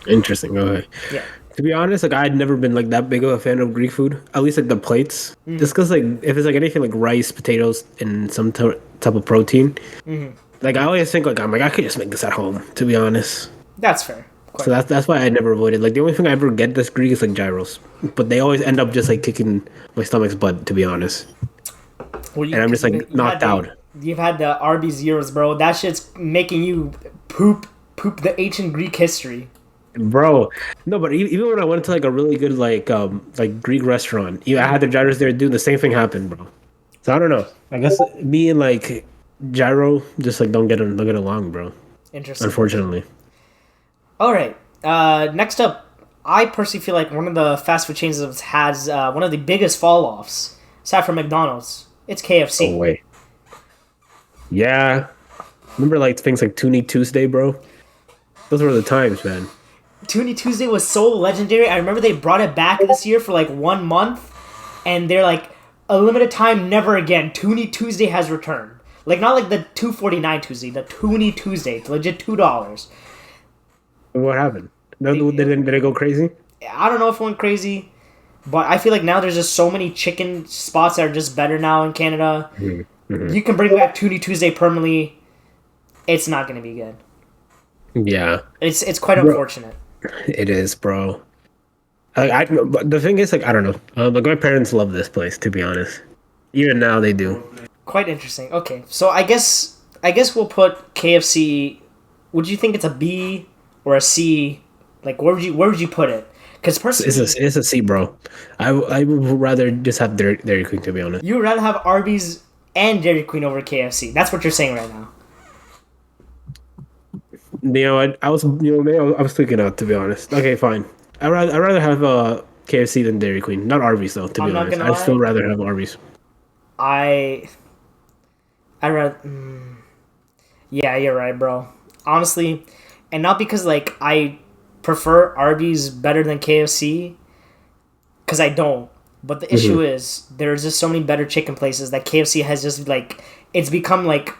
Interesting. Okay. Yeah. To be honest, like I'd never been like that big of a fan of Greek food. At least like the plates, just because like if it's like anything like rice, potatoes, and some type of protein, like I always think like I'm like I could just make this at home. To be honest, That's fair. Quite. so that's why I never avoided. Like the only thing I ever get that's Greek is like gyros, but they always end up just like kicking my stomach's butt. To be honest, Well, and I'm just like you've knocked had out. You've had the Arby's gyros, bro. That shit's making you poop the ancient Greek history. Bro, no, but even when I went to like a really good like Greek restaurant, I had the gyros there. Dude, the same thing happened, bro. So I don't know. I guess me and like gyro just like don't get along, bro. Interesting. Unfortunately. All right. Next up, I personally feel like one of the fast food chains has one of the biggest fall offs, aside from McDonald's. It's KFC. Oh wait. Yeah. Remember like things like Toonie Tuesday, bro? Those were the times, man. Toonie Tuesday was so legendary. I remember they brought it back this year for like 1 month, and they're like, a limited time, never again. Toonie Tuesday has returned. Like, not like the $2.49 Tuesday, the Toonie Tuesday. It's legit $2. What happened? Did it go crazy? I don't know if it went crazy, but I feel like now there's just so many chicken spots that are just better now in Canada. You can bring back Toonie Tuesday permanently. It's not going to be good. Yeah. It's quite unfortunate. It is, bro. But the thing is, like, I don't know. Like, my parents love this place, to be honest. Even now, they do. Quite interesting. Okay, so I guess we'll put KFC. Would you think it's a B or a C? Like, where would you put it? Because personally, It's a C, bro. I would rather just have Dairy Queen, to be honest. you would rather have Arby's and Dairy Queen over KFC. That's what you're saying right now. I was maybe I was tweaking out to be honest. Okay, fine. I'd rather have KFC than Dairy Queen. Not Arby's though. To be I'm not honest, gonna I'd still lie. rather have Arby's. I I rather. Yeah, you're right, bro. Honestly, and not because like I prefer Arby's better than KFC, because I don't. But the issue is there's just so many better chicken places that KFC has just like it's become like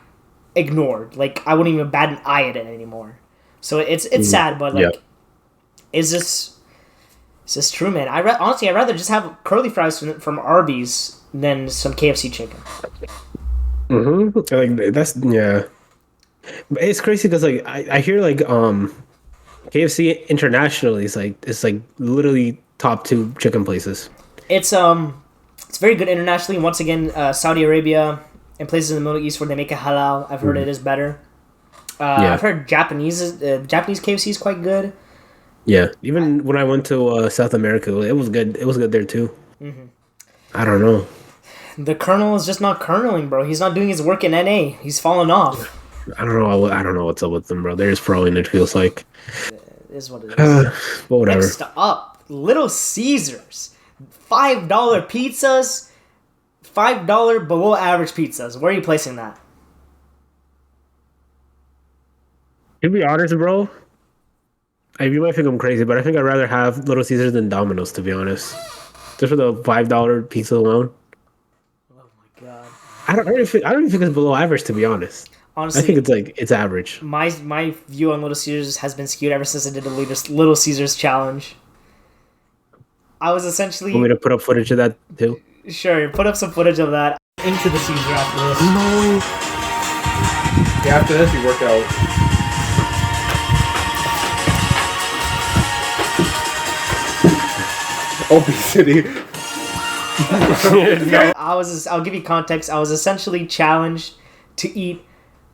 ignored. Like I wouldn't even bat an eye at it anymore. So it's sad, but Yeah. like, is this true, man? Honestly, I'd rather just have curly fries from Arby's than some KFC chicken. Like that's yeah. But it's crazy because like I hear like KFC internationally is like it's like literally top two chicken places. It's very good internationally. Once again, Saudi Arabia and places in the Middle East where they make it halal. I've heard it is better. Yeah. I've heard Japanese KFC is quite good. Yeah, even when I went to South America, it was good. It was good there too. I don't know. The Colonel is just not kerneling, bro. He's not doing his work in NA. He's fallen off. I don't know. I don't know what's up with them, bro. They're just throwing. It feels like. It is what it is. But whatever. Next up, Little Caesars. $5 pizzas. $5 below average pizzas. Where are you placing that? To be honest, bro, you might think I'm crazy, but I think I'd rather have Little Caesars than Domino's. To be honest, just for the $5 pizza alone. Oh my god. I don't even think it's below average. To be honest, Honestly, I think it's like it's average. my view on Little Caesars has been skewed ever since I did the Little Caesars challenge. I was essentially Want me to put up footage of that too? sure put up some footage of that into the Caesar after this. No. Yeah, after this, you work out. Obesity. I'll give you context. I was essentially challenged to eat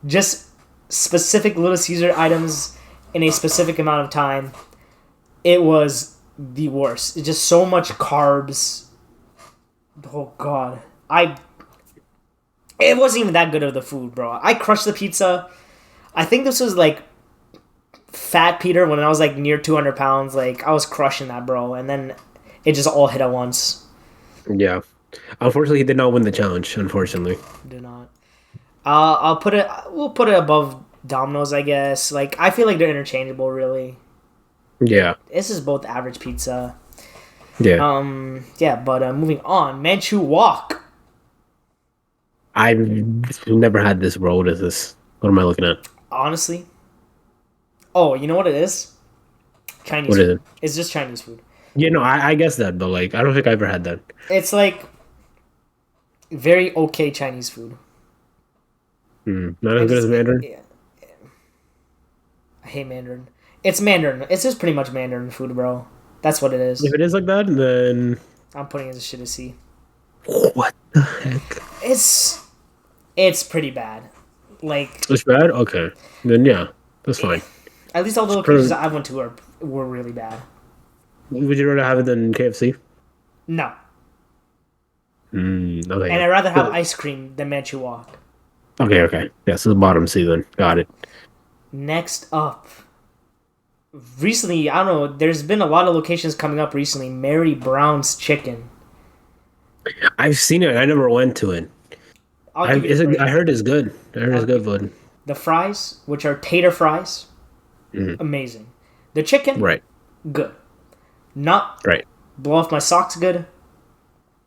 just specific Little Caesar items in a specific amount of time. It was the worst. It's just so much carbs. Oh god. It wasn't even that good of the food, bro. I crushed the pizza. I think this was like Fat Peter when I was like near 200 pounds. Like I was crushing that, bro. And then it just all hit at once. Yeah. Unfortunately, he did not win the challenge. Unfortunately. Do not. I'll put it. We'll put it above Domino's, I guess. Like I feel like they're interchangeable, really. Yeah. This is both average pizza. Yeah. Yeah, but moving on. Manchu Walk. I've never had this, bro. What is this? What am I looking at? Honestly. Oh, you know what it is? Chinese What food. is it? It's just Chinese food. Yeah, no, I guess that, but like, I don't think I ever had that. It's like very okay Chinese food. Not as good as Mandarin. Yeah. I hate Mandarin. It's Mandarin. It's just pretty much Mandarin food, bro. That's what it is. If it is like that, then I'm putting it as shit to see. what the heck? It's pretty bad. Like It's bad. Okay, then yeah, that's fine. at least all the locations that I went to were really bad. Would you rather have it than KFC? No. Okay. And I'd rather have ice cream than Manchu Walk. Okay. Yeah, so the bottom C then. Got it. Next up. Recently, I don't know, there's been a lot of locations coming up recently. Mary Brown's Chicken. I've seen it. I never went to it. I'll give you a break. I heard it's good. I heard it's good, bud. The fries, which are tater fries, amazing. The chicken, Right. good. Not Right. blow off my socks good,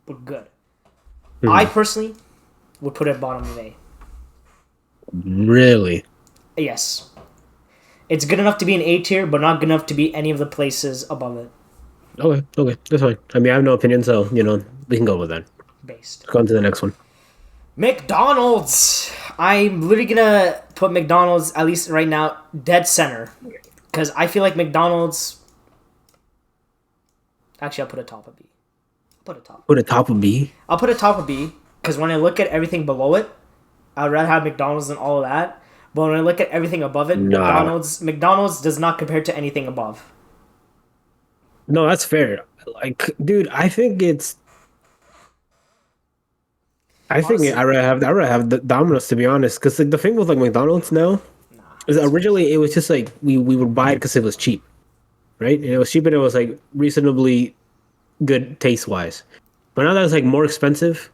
but good. I personally would put it at bottom of A. Really? Yes. It's good enough to be an A tier, but not good enough to be any of the places above it. Okay. That's fine. I mean, I have no opinion, so we can go with that. Based. Go on to the next one. McDonald's. I'm literally gonna put McDonald's, at least right now, dead center. Because I feel like McDonald's... Actually, I'll put a top of B. Put a top of B. I'll put a top of B, because when I look at everything below it, I'd rather have McDonald's than all of that. But when I look at everything above it, Nah. McDonald's does not compare to anything above. No, that's fair. Like, dude, I think it's. I Honestly- think I rather have the Domino's, to be honest, because like the thing with like McDonald's now 'Cause originally, it was just like we would buy it because it was cheap, right? And it was cheap and it was like reasonably good taste wise. But now that it's like more expensive,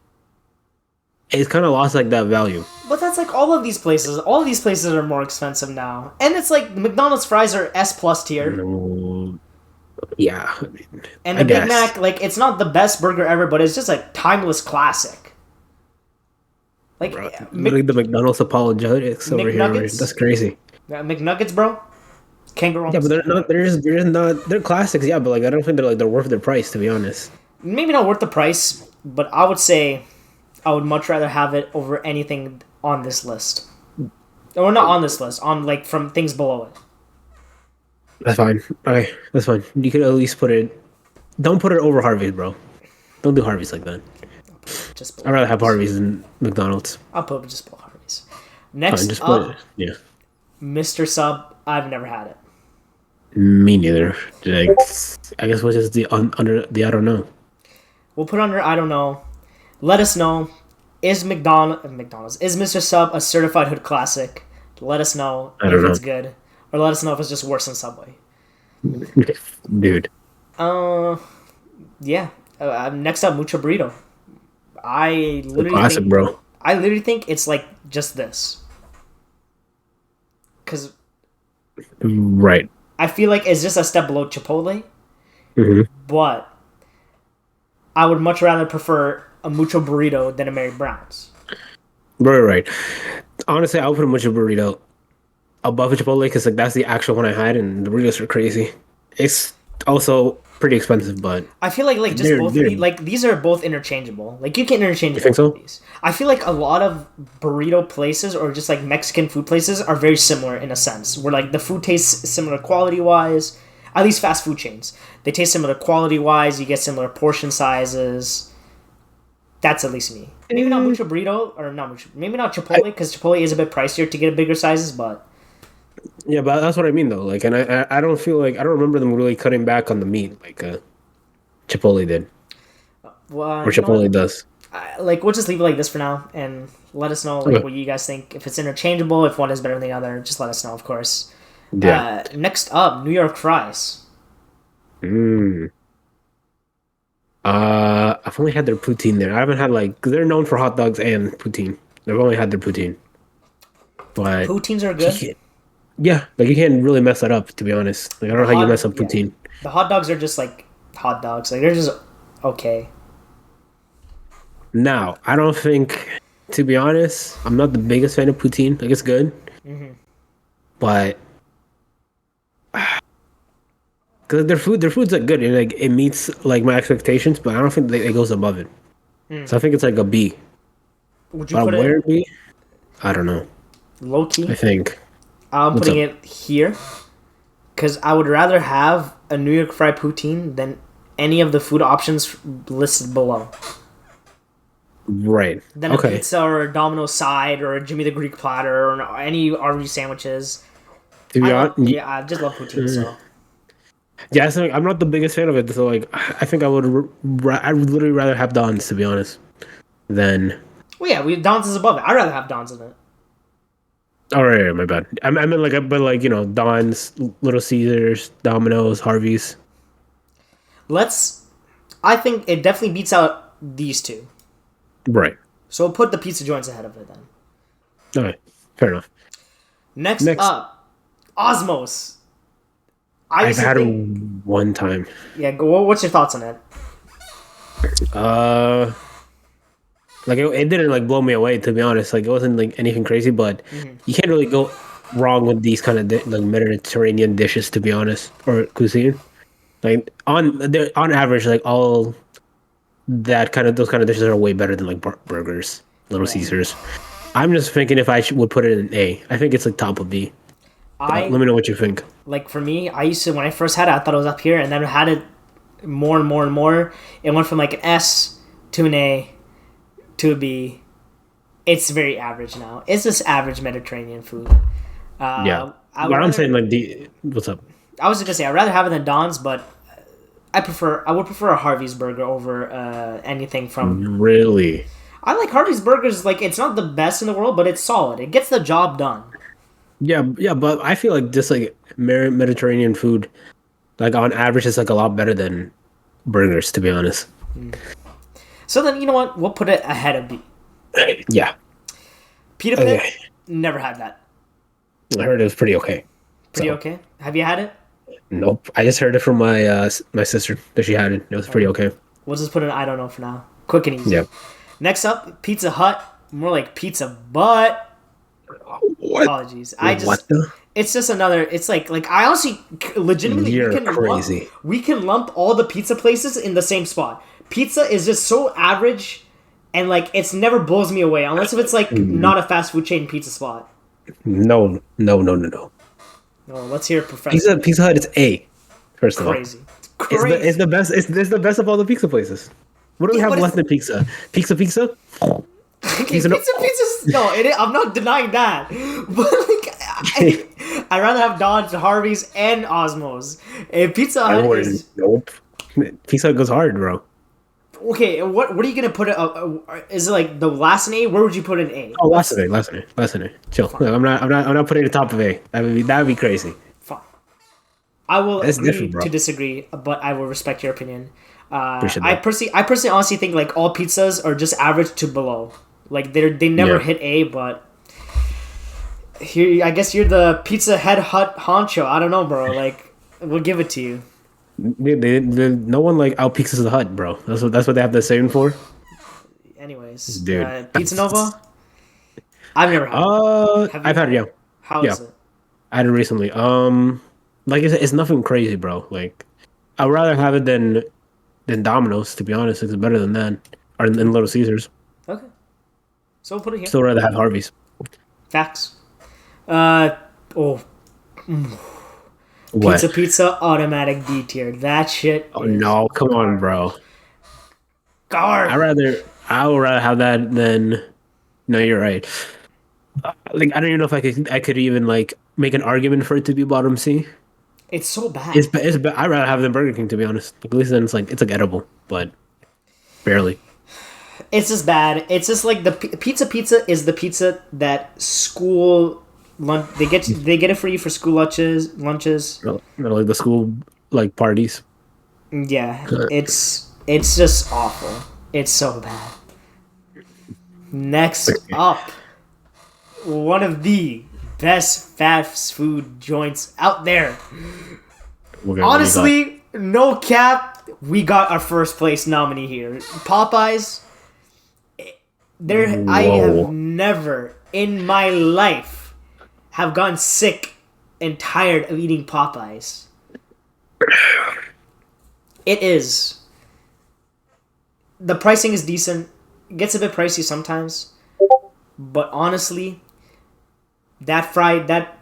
it's kind of lost like that value. But that's like all of these places. All of these places are more expensive now, and it's like McDonald's fries are S plus tier, No. Yeah, I mean, and I the Big guess. Mac, like it's not the best burger ever, but it's just a timeless classic. Like Bro, literally the McDonald's apologetics over here. McNuggets? That's crazy. McNuggets, bro. Can't go wrong. Yeah, but with they're not. They're not. They're classics. Yeah, but like I don't think they're worth their price. To be honest. maybe not worth the price, but I would say I would much rather have it over anything on this list. Or not on this list, on like from things below it. That's fine. Okay, that's fine. You could at least put it. Don't put it over Harvey's, bro. Don't do Harvey's like that. Just I'd below rather have Harvey's. Harvey's than McDonald's. I'll put it just below Harvey's. Fine, Next just put up, it. Yeah. Mr. Sub. I've never had it. Me neither. Like, I guess what's just the under the I don't know. We'll put under I don't know. Let us know. Is McDonald's is Mr. Sub a certified hood classic? Let us know I if don't it's know. good, or let us know if it's just worse than Subway. Dude. Yeah. Next up, Mucho Burrito. I The literally classic, think, bro. I literally think it's like just this. Because Right. I feel like it's just a step below Chipotle, hmm but I would much rather prefer a Mucho Burrito than a Mary Brown's. Right. Honestly, I would put a mucho burrito above a Chipotle because like that's the actual one I had, and the burritos are crazy. It's also pretty expensive, but I feel like just They're- both of they're- these are both interchangeable. Like you can interchange You think both of so? these. I feel like a lot of burrito places or just like Mexican food places are very similar in a sense, where like the food tastes similar quality wise. At least fast food chains, they taste similar quality wise. You get similar portion sizes. That's at least me. Maybe not Mucho Burrito or not Mucho. Maybe not Chipotle because Chipotle is a bit pricier to get bigger sizes, but. yeah, but that's what I mean though. Like, and I don't feel like I don't remember them really cutting back on the meat like Chipotle did Well, or you know what? Chipotle does. Like we'll just leave it like this for now and let us know like Okay. what you guys think. If it's interchangeable, if one is better than the other, just let us know, of course. Yeah. Next up, New York fries. I've only had their poutine there. I haven't had like because they're known for hot dogs and poutine. I've only had their poutine, but Poutines are good. yeah, like you can't really mess that up. To be honest, like I don't know how you mess up Yeah. poutine. The hot dogs are just like hot dogs. Like they're just okay. Now, I don't think, to be honest, I'm not the biggest fan of poutine. Like it's good, but because their food's like good and like it meets like my expectations, but I don't think it goes above it. So I think it's like a B. Would you But put where it B? I don't know. low key? I think I'm What's putting it here because I would rather have a New York fried poutine than any of the food options listed below. right. Than a Okay. pizza or a Domino's side or a Jimmy the Greek platter or any RV sandwiches. To be honest, Yeah, I just love poutine. So yeah, so I'm not the biggest fan of it. So like, I think I would I would literally rather have Don's, to be honest, than. well, yeah, Don's is above it. I'd rather have Don's in it. Oh, right, my bad. I meant like, but like Don's, Little Caesars, Domino's, Harvey's. I think it definitely beats out these two. Right. So we'll put the pizza joints ahead of it then. Okay. Fair enough. Next Next. up, Osmos. I've had it one time. Yeah, what's your thoughts on it? Like it didn't like blow me away, to be honest. Like it wasn't like anything crazy, but you can't really go wrong with these kind of like Mediterranean dishes, to be honest, or cuisine. Like on average, like all those kind of dishes are way better than like burgers, Little Caesars. I'm just thinking if I would put it in A. I think it's like top of B. Let me know what you think. Like for me, I used to when I first had it, I thought it was up here, and then I had it more and more and more. It went from like an S to an A to a B. It's very average now. It's just average Mediterranean food. Yeah, but I'm saying like what's up? I was just gonna say I'd rather have it than Don's, but I would prefer a Harvey's burger over anything from. Really? I like Harvey's burgers. Like it's not the best in the world, but it's solid. It gets the job done. Yeah, but I feel like just like Mediterranean food, like on average, is like a lot better than burgers. To be honest. So then, you know what? We'll put it ahead of Yeah. Pita Pit. Okay. Never had that. I heard it was pretty okay. Pretty So, okay. Have you had it? Nope. I just heard it from my sister that she had it. It was pretty okay. We'll just put an I don't know for now. Quick and easy. Yeah. Next up, Pizza Hut. More like Pizza Butt. What? Apologies. I just. What the? It's just another. It's like I honestly, legitimately, You're we can crazy. we can lump all the pizza places in the same spot. Pizza is just so average, and like it's never blows me away unless if it's like not a fast food chain pizza spot. No. No, let's hear it, Professor. Pizza Hut is A. First of all, Crazy. It's crazy. it's the best. It's the best of all the pizza places. What do we Yeah, have but left in pizza? Pizza. Okay, Pizza no- pizza's no. I'm not denying that, but like I'd rather have Dodge, Harvey's, and Osmos. And Pizza I Hut wouldn't. is Nope. Pizza Hut goes hard, bro. okay. What are you gonna put it? Is it like the last in A? Where would you put an A? Oh, last night. Chill. Look, I'm not putting it top of A. That would be crazy. Fine. I will That's agree different, bro. to disagree, but I will respect your opinion. Appreciate I that. personally honestly think like all pizzas are just average to below. They never Yeah. hit A, but here I guess you're the Pizza Head Hut honcho. I don't know, bro. Like we'll give it to you. No one like out pizzas the Hut, bro. That's what they have the saying for. Anyways, Dude. Pizza Nova. I've never had. it. I've had it. Yeah, How is yeah. it? I had it recently. Like it's nothing crazy, bro. Like I'd rather have it than Domino's. To be honest, it's better than that, or than Little Caesars. Okay, so we'll put it here. Still rather have Harvey's. Facts. What? Pizza, automatic D tier. That shit. Oh no! Come on, bro. Guard. I would rather have that than. No, you're right. Like I don't even know if I could even like make an argument for it to be bottom C. It's so bad. I'd rather have it than Burger King, to be honest. At least then it's like edible, but barely. It's just bad. It's just like the pizza is the pizza that school lunch they get it for you for school lunches. Like the school like parties. Yeah, it's just awful. It's so bad. Next up, one of the best fast food joints out there. Okay, Honestly, no cap, we got our first place nominee here. Popeyes. I have never in my life have gotten sick and tired of eating Popeyes. It is. The pricing is decent. It gets a bit pricey sometimes. But honestly, that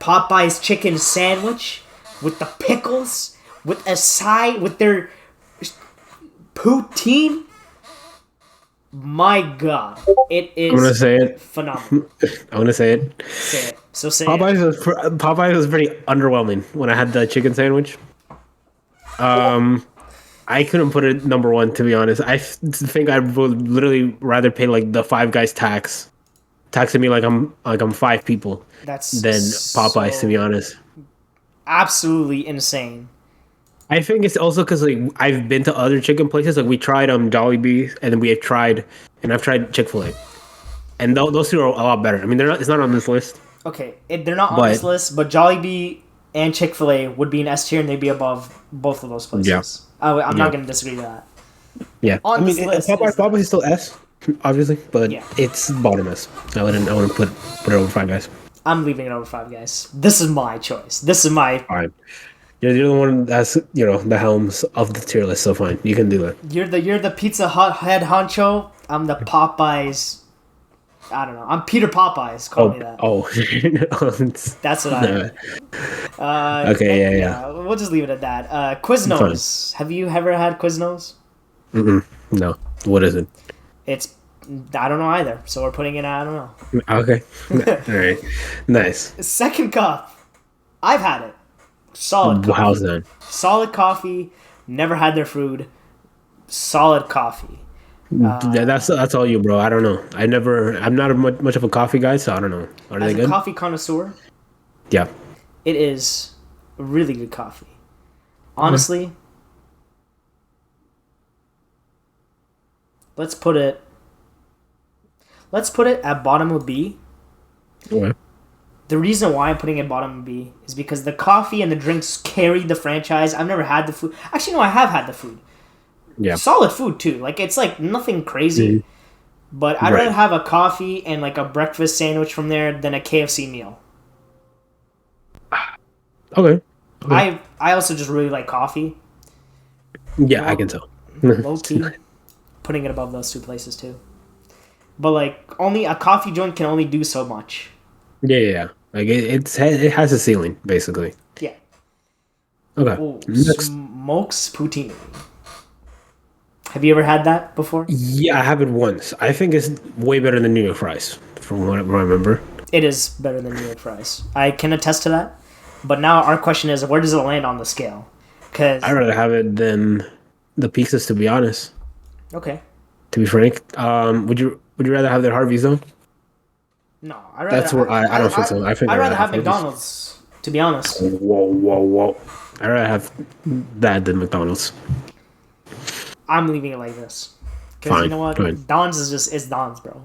Popeyes chicken sandwich with the pickles, with a side, with their poutine, my God, it is I'm gonna say it. phenomenal. I'm gonna say it. Say it. So say it. Popeyes was pretty underwhelming when I had the chicken sandwich. I couldn't put it number one, to be honest. I think I would literally rather pay like the Five Guys taxing me like I'm five people That's than Popeyes, to be honest. Absolutely insane. I think it's also because like I've been to other chicken places. Like we tried Jollibee, and then I've tried Chick-fil-A, and those two are a lot better. I mean, it's not on this list. Okay, they're not on this list, but Jollibee and Chick-fil-A would be in S tier, and they'd be above both of those places. Yeah. I'm not going to disagree with that. Yeah, On this list Popeyes is still S, obviously, but Yeah. it's bottom S. I wouldn't put it over Five Guys. I'm leaving it over Five Guys. This is my choice. This is my. Fine. You're the one that's the helms of the tier list, so fine, you can do that. You're the Pizza Hut head honcho. I'm the Popeyes. I don't know. I'm Peter Popeyes. Call me that. That's what I am. Okay, yeah. We'll just leave it at that. Quiznos. Have you ever had Quiznos? No, what is it? It's. I don't know either. So we're putting it. I don't know. Okay, all right, nice. Second cup. I've had it. Solid coffee. How's that? Solid coffee. Never had their food. Solid coffee. Yeah, that's all you, bro. I don't know. I'm not much of a coffee guy, so I don't know. Are they As a good? coffee connoisseur, Yeah. It is really good coffee. Honestly, let's put it at bottom of B. Okay. The reason why I'm putting it bottom of B is because the coffee and the drinks carry the franchise. I've never had the food. Actually, no, I have had the food. Yeah. Solid food too. Like it's like nothing crazy. Mhm. But I'd Right. rather have a coffee and like a breakfast sandwich from there than a KFC meal. Okay. I also just really like coffee. Yeah, I can tell. Low key. Putting it above those two places too. But like only a coffee joint can only do so much. Yeah. Like it has a ceiling basically. Yeah. Okay. Ooh, Next. smokes poutine. Have you ever had that before? Yeah, I have it once. I think it's way better than New York fries, from what I remember. It is better than New York fries. I can attest to that. But now our question is, where does it land on the scale? Because I'd rather have it than the pizzas, to be honest. okay, To be frank, would you rather have their Harveys though? no, I rather. That's where I don't think so. I think I'd I'd rather have Harveys. McDonald's. To be honest, Whoa! I'd rather have that than McDonald's. I'm leaving it like this. Because Fine, you know what, fine. Don's is Don's, bro.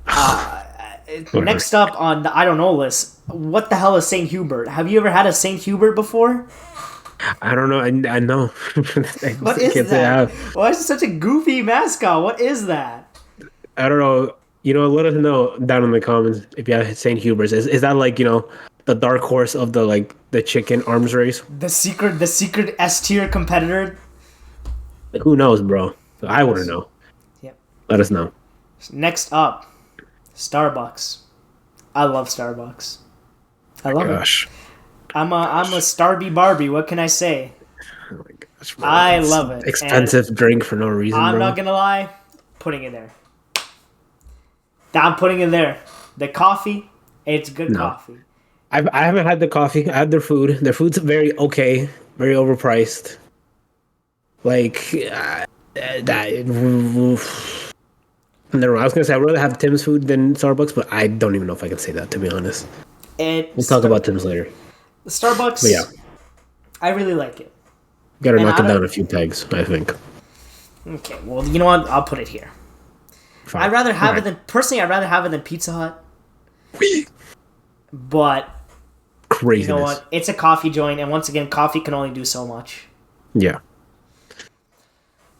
Whatever. Next up on the I don't know list, what the hell is Saint Hubert? Have you ever had a Saint Hubert before? I don't know. I know. What is that? Why is it such a goofy mascot? What is that? I don't know. You know, let us know down in the comments if you have St. Hubert's. Is that like, the dark horse of the chicken arms race? The secret S tier competitor. Who knows, bro? I want to know. Yep. Let us know. Next up, Starbucks. I love Starbucks. I love it. Gosh. I'm a Starby Barbie. What can I say? Oh my gosh, bro. I It's love it. Expensive drink for no reason, I'm bro. not gonna lie, putting it there. I'm putting it there. The coffee, it's good coffee. I haven't had the coffee. I had their food. Their food's very okay. Very overpriced. Like, never mind. I was gonna say I'd rather have Tim's food than Starbucks, but I don't even know if I can say that, to be honest. We'll talk about Tim's later. Starbucks. But yeah, I really like it. gotta And knock I it don't- down a few pegs, I think. Okay, well, you know what? I'll put it here. Fine. I'd rather have it Alright. than personally. I'd rather have it than Pizza Hut. But Craziness. you know what? It's a coffee joint, and once again, coffee can only do so much. Yeah.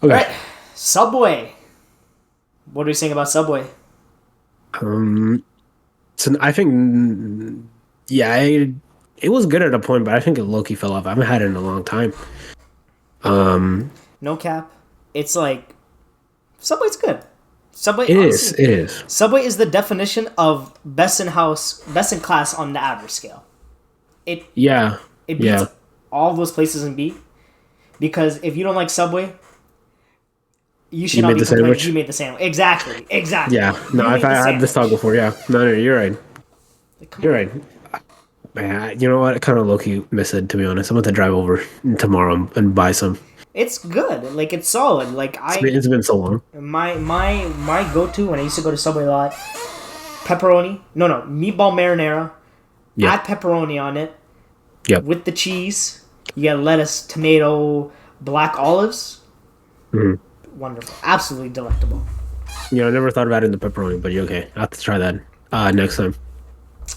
Okay. All right, Subway. What are you saying about Subway? So I think, yeah, it was good at a point, but I think it low-key fell off. I haven't had it in a long time. No cap. It's like Subway's good. Subway It is. honestly, It is. Subway is the definition of best in class on the average scale. It Yeah. it beats Yeah. all those places in B. Because if you don't like Subway, you should You not made be the complaining. sandwich? You made the sandwich. Exactly. Yeah. No, You I've made the had this talk sandwich. before. Yeah. No, you're right. Come You're on. right. Man, you know what? I kind of low-key miss it, to be honest. I'm going to drive over tomorrow and buy some. It's good. Like it's solid. Like It's been so long. my go to when I used to go to Subway a lot, pepperoni. No, meatball marinara. Yeah. Add pepperoni on it Yep. with the cheese. You get lettuce, tomato, black olives. Mhm. Wonderful. Absolutely delectable. I never thought about it in the pepperoni, but you're okay. I'll have to try that next time.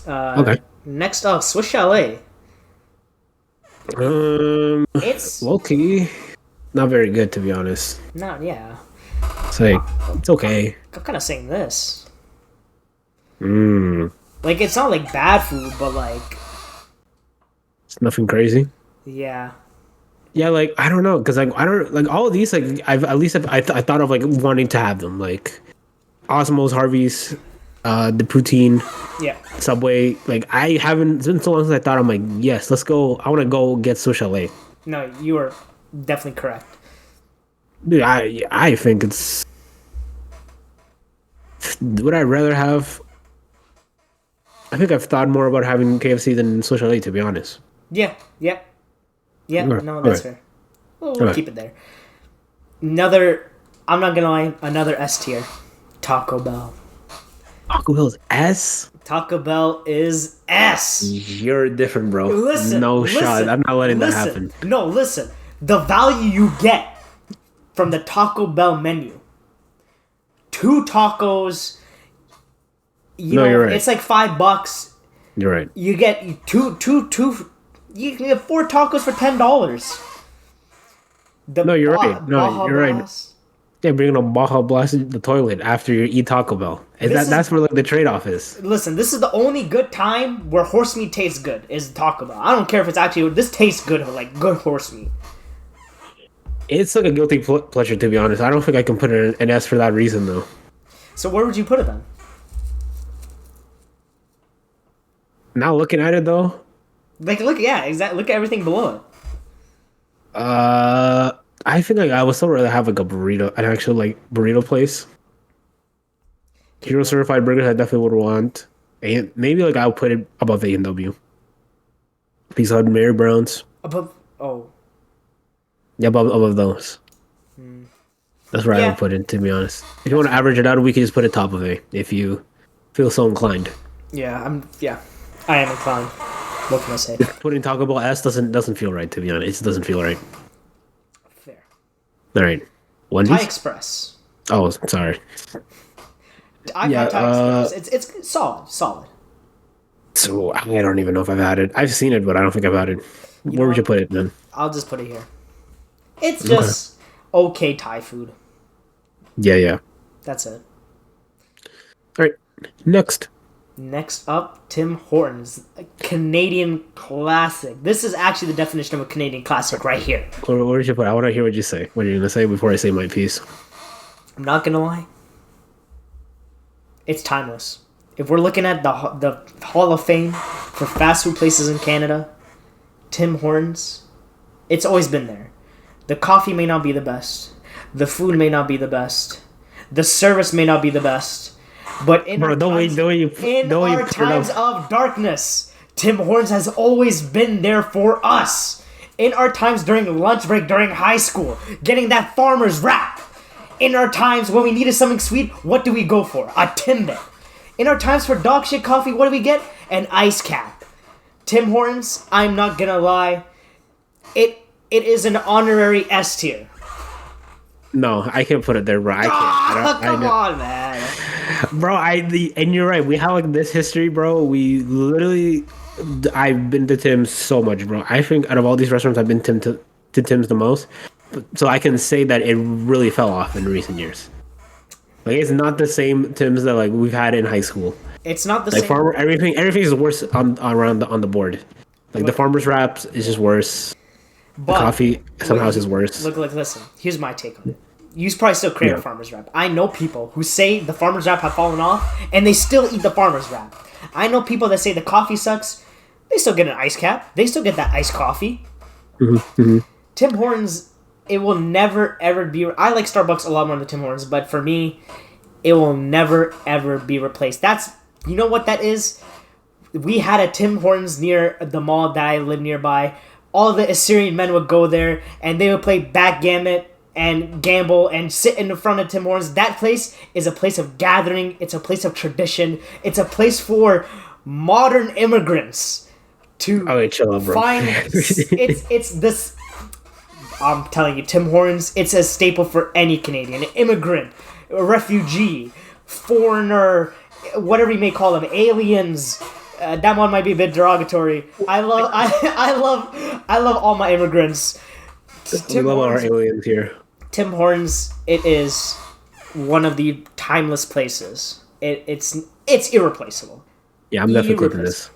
Okay. Next up, Swiss Chalet. It's Low-key, not very good, to be honest. not. Yeah, It's like, it's okay. I'm kind of saying this. Mm, Like it's not like bad food, but like it's nothing crazy. yeah. Yeah, like, I don't know, because, like, I don't, like, all of these, like, I thought of, like, wanting to have them, like, Osmos, Harvey's, the poutine, Yeah. Subway, like, I haven't, it's been so long since I thought, I'm like, yes, let's go, I want to go get Swiss Chalet. No, you are definitely correct. Dude, I think it's, would I rather have, I think I've thought more about having KFC than Swiss Chalet, to be honest. Yeah. Alright, No, that's alright. fair. We'll Alright. keep it there. Another, I'm not gonna lie, another S tier. Taco Bell. Taco Bell's S? Taco Bell is S. You're different, bro. Listen, no shot. listen, I'm not letting that listen. happen. No, listen. The value you get from the Taco Bell menu. 2 tacos. You're right. It's like $5. You're right. You get two. You can get 4 tacos for $10. No, you're right. No, Baja you're right. Blast. Yeah, bringing a Baja Blast in the toilet after you eat Taco Bell. That's where like the trade-off is. Listen, this is the only good time where horse meat tastes good is Taco Bell. I don't care if it's actually this tastes good, like good horse meat. It's like a guilty pleasure, to be honest. I don't think I can put it an S for that reason, though. So where would you put it then? Now looking at it, though, Like, look, yeah, exactly. Look at everything below it. I think like I would still rather have like a burrito, an actual like burrito place. Hero certified burgers, I definitely would want. And maybe like I'll put it above A&W. Pizza Hut, Mary Brown's. Above, oh. Yeah, above those. That's where I would put it, to be honest. If you want to average it out, we can just put it top of A if you feel so inclined. Yeah, I am inclined. What can I say? Putting Taco Bell S doesn't feel right, to be honest. It doesn't feel right. Fair. All right. Wendy's? Thai Express. Oh, sorry. I've had Thai Express. It's solid. So I don't even know if I've had it. I've seen it, but I don't think I've had it. Where would you put it then? I'll just put it here. It's just okay Thai food. Yeah. That's it. All right. Next up, Tim Hortons, a Canadian classic. This is actually the definition of a Canadian classic right here. Where would you put it? I want to hear what you say. What are you going to say before I say my piece? I'm not gonna lie. It's timeless. If we're looking at the Hall of Fame for fast food places in Canada, Tim Hortons, it's always been there. The coffee may not be the best. The food may not be the best. The service may not be the best. But in our times of darkness, Tim Hortons has always been there for us. In our times during lunch break, during high school, getting that farmer's wrap. In our times when we needed something sweet, what do we go for? A Timbit. In our times for dog shit coffee, what do we get? An ice cap. Tim Hortons, I'm not gonna lie, it is an honorary S tier. No, I can't put it there, bro. I can't. Come on, man. Bro, and you're right. We have like this history, bro. We literally, I've been to Tim's so much, bro. I think out of all these restaurants, I've been to Tim's the most. So I can say that it really fell off in recent years. Like it's not the same Tim's that like we've had in high school. It's not the like same. Farmer, everything is worse on the board. Like the farmer's wraps is just worse. But the coffee somehow is just worse. Look, listen. Here's my take on it. You probably still crave a farmer's wrap. I know people who say the farmer's wrap have fallen off, and they still eat the farmer's wrap. I know people that say the coffee sucks. They still get an ice cap. They still get that iced coffee. Tim Hortons, it will never ever be. I like Starbucks a lot more than Tim Hortons, but for me, it will never ever be replaced. You know what that is? We had a Tim Hortons near the mall that I live nearby. All the Assyrian men would go there, and they would play backgammon and gamble and sit in front of Tim Hortons. That place is a place of gathering. It's a place of tradition. It's a place for modern immigrants to chill out, bro. find. It's this. I'm telling you, Tim Hortons. It's a staple for any Canadian, an immigrant, a refugee, foreigner, whatever you may call them, aliens. That one might be a bit derogatory. I love all my immigrants. We love our aliens here. Tim Hortons, it is one of the timeless places. It's irreplaceable. Yeah, I'm definitely clipping this.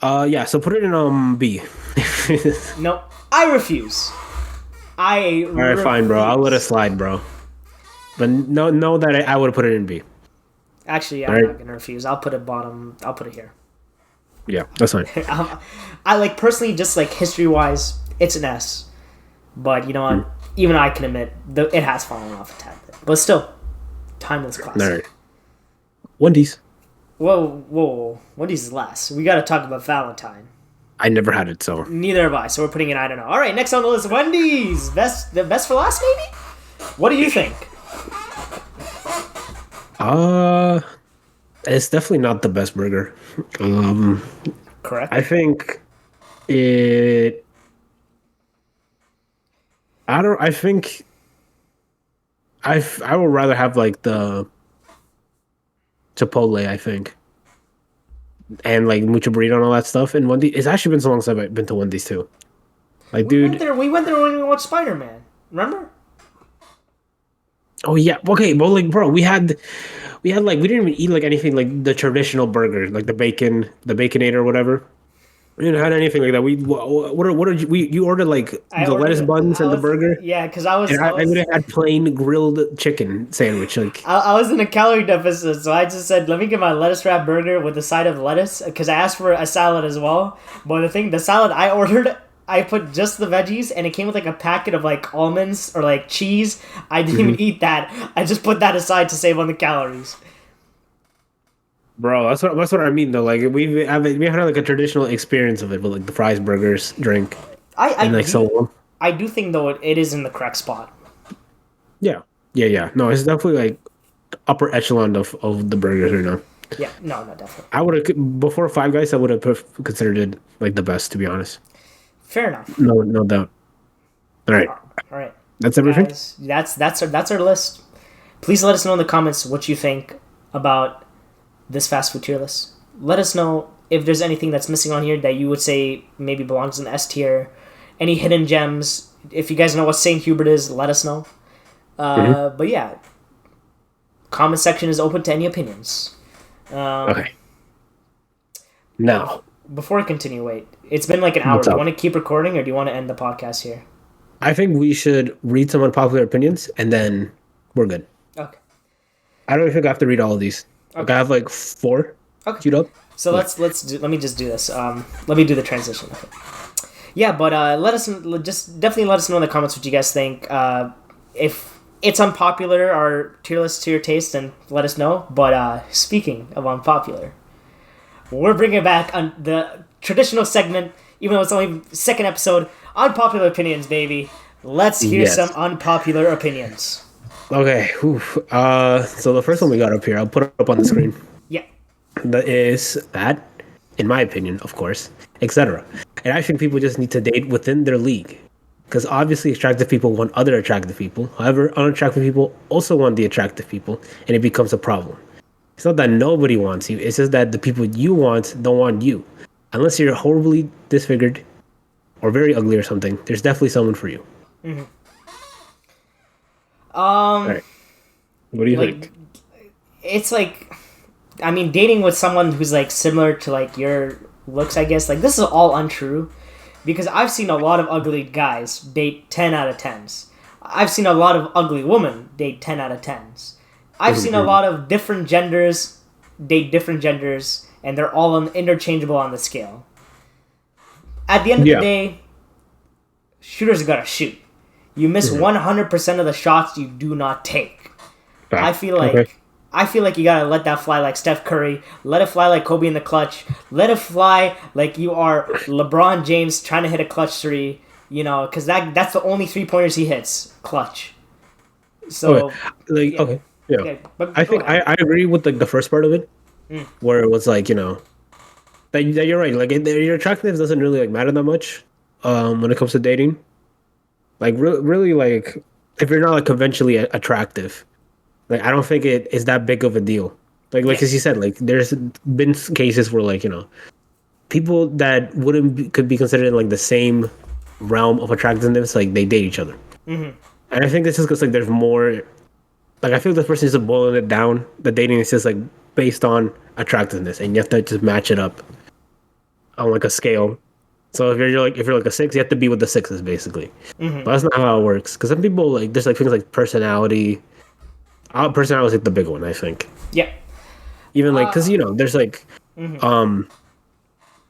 So put it in B. No, I refuse. All right, fine, bro. I'll let it slide, bro. But know that I would have put it in B. Actually, I'm not gonna refuse. I'll put it bottom. I'll put it here. Yeah, that's fine. I like personally, just like history wise, it's an S. But you know what? Even I can admit it has fallen off a tad bit. But still, timeless classic. All right. Wendy's. Whoa. Wendy's is last. We got to talk about Valentine. I never had it, so. Neither have I. So we're putting it. I don't know. All right, next on the list, Wendy's. The best for last, maybe. What do you think? It's definitely not the best burger. Um, Correct. I think it. I don't. I think I would rather have like the Chipotle. I think and like mucho burrito and all that stuff. And Wendy, it's actually been so long since I've been to Wendy's too. Like, We went dude. there. We went there when we watched Spider Man. Remember? Oh yeah. Okay. Well, like, bro, we had like we didn't even eat like anything like the traditional burger, like the baconator or whatever. We didn't have anything like that. What did you ordered like I the lettuce ordered. buns I and the was burger, yeah, because I was and I I would was have had plain grilled chicken sandwich. Like, I was in a calorie deficit, so I just said, "Let me get my lettuce wrap burger with a side of lettuce," because I asked for a salad as well. But the salad I ordered, I put just the veggies, and it came with like a packet of like almonds or like cheese. I didn't even eat that. I just put that aside to save on the calories. bro, that's what I mean though. Like we had like a traditional experience of it with like the fries, burgers, drink, I and I like so do on. I do think though it is in the correct spot. Yeah, yeah. No, it's definitely like upper echelon of the burgers right now. Yeah, no, definitely. I would have before Five Guys. I would have considered it like the best, to be honest. Fair enough. No doubt. All right, All right, that's everything. guys, that's our list. Please let us know in the comments what you think about this fast food tier list. Let us know if there's anything that's missing on here that you would say maybe belongs in S tier. Any hidden gems. If you guys know what St. Hubert is, let us know. But yeah, comment section is open to any opinions. Okay. Now, Before I continue, wait. It's been like an hour. What's Do you up? want to keep recording or do you want to end the podcast here? I think we should read some unpopular opinions, and then we're good. Okay. I don't think I have to read all of these. Like I have like 4 Okay. queued up. So let me just do this. Let me do the transition. Okay. Yeah, but definitely let us know in the comments what you guys think. If it's unpopular or tier list to your taste, then let us know. But speaking of unpopular, we're bringing back the traditional segment, even though it's only second episode. Unpopular opinions, baby. Let's hear Yes. some unpopular opinions. Okay. So the first one we got up here, I'll put it up on the screen. Yeah. That is that, in my opinion, of course, etc. And I think people just need to date within their league. Because obviously attractive people want other attractive people. However, unattractive people also want the attractive people, and it becomes a problem. It's not that nobody wants you, it's just that the people you want don't want you. Unless you're horribly disfigured or very ugly or something, there's definitely someone for you. Alright. What do you Like, think? it's like, I mean, dating with someone who's like similar to like your looks, I guess. Like, this is all untrue because I've seen a lot of ugly guys date 10 out of 10s. I've seen a lot of ugly women date 10 out of 10s. I've seen a lot of different genders date different genders, and they're all interchangeable on the scale. At the end of Yeah. the day, shooters gotta shoot. You miss 100% of the shots you do not take. I feel like Okay. you gotta let that fly like Steph Curry. Let it fly like Kobe in the clutch. Let it fly like you are LeBron James trying to hit a clutch three. You know, because that's the only 3-pointers he hits. Clutch. So Okay. Like, yeah. okay. Yeah. yeah, but I go think ahead. I agree with like the first part of it, where it was like that you're right. Like your attractiveness doesn't really like matter that much, when it comes to dating. Like really like if you're not like conventionally attractive, like I don't think it is that big of a deal. Like as you said, like there's been cases where like people that could be considered in like the same realm of attractiveness, like they date each other. And I think this is because like there's more. Like I feel this person is just boiling it down. The dating is just like based on attractiveness, and you have to just match it up on like a scale. So if you're like a 6, you have to be with the 6s basically. But that's not how it works. Because some people like there's like things like personality. Personality is like the big one, I think. Yeah. Even like because there's like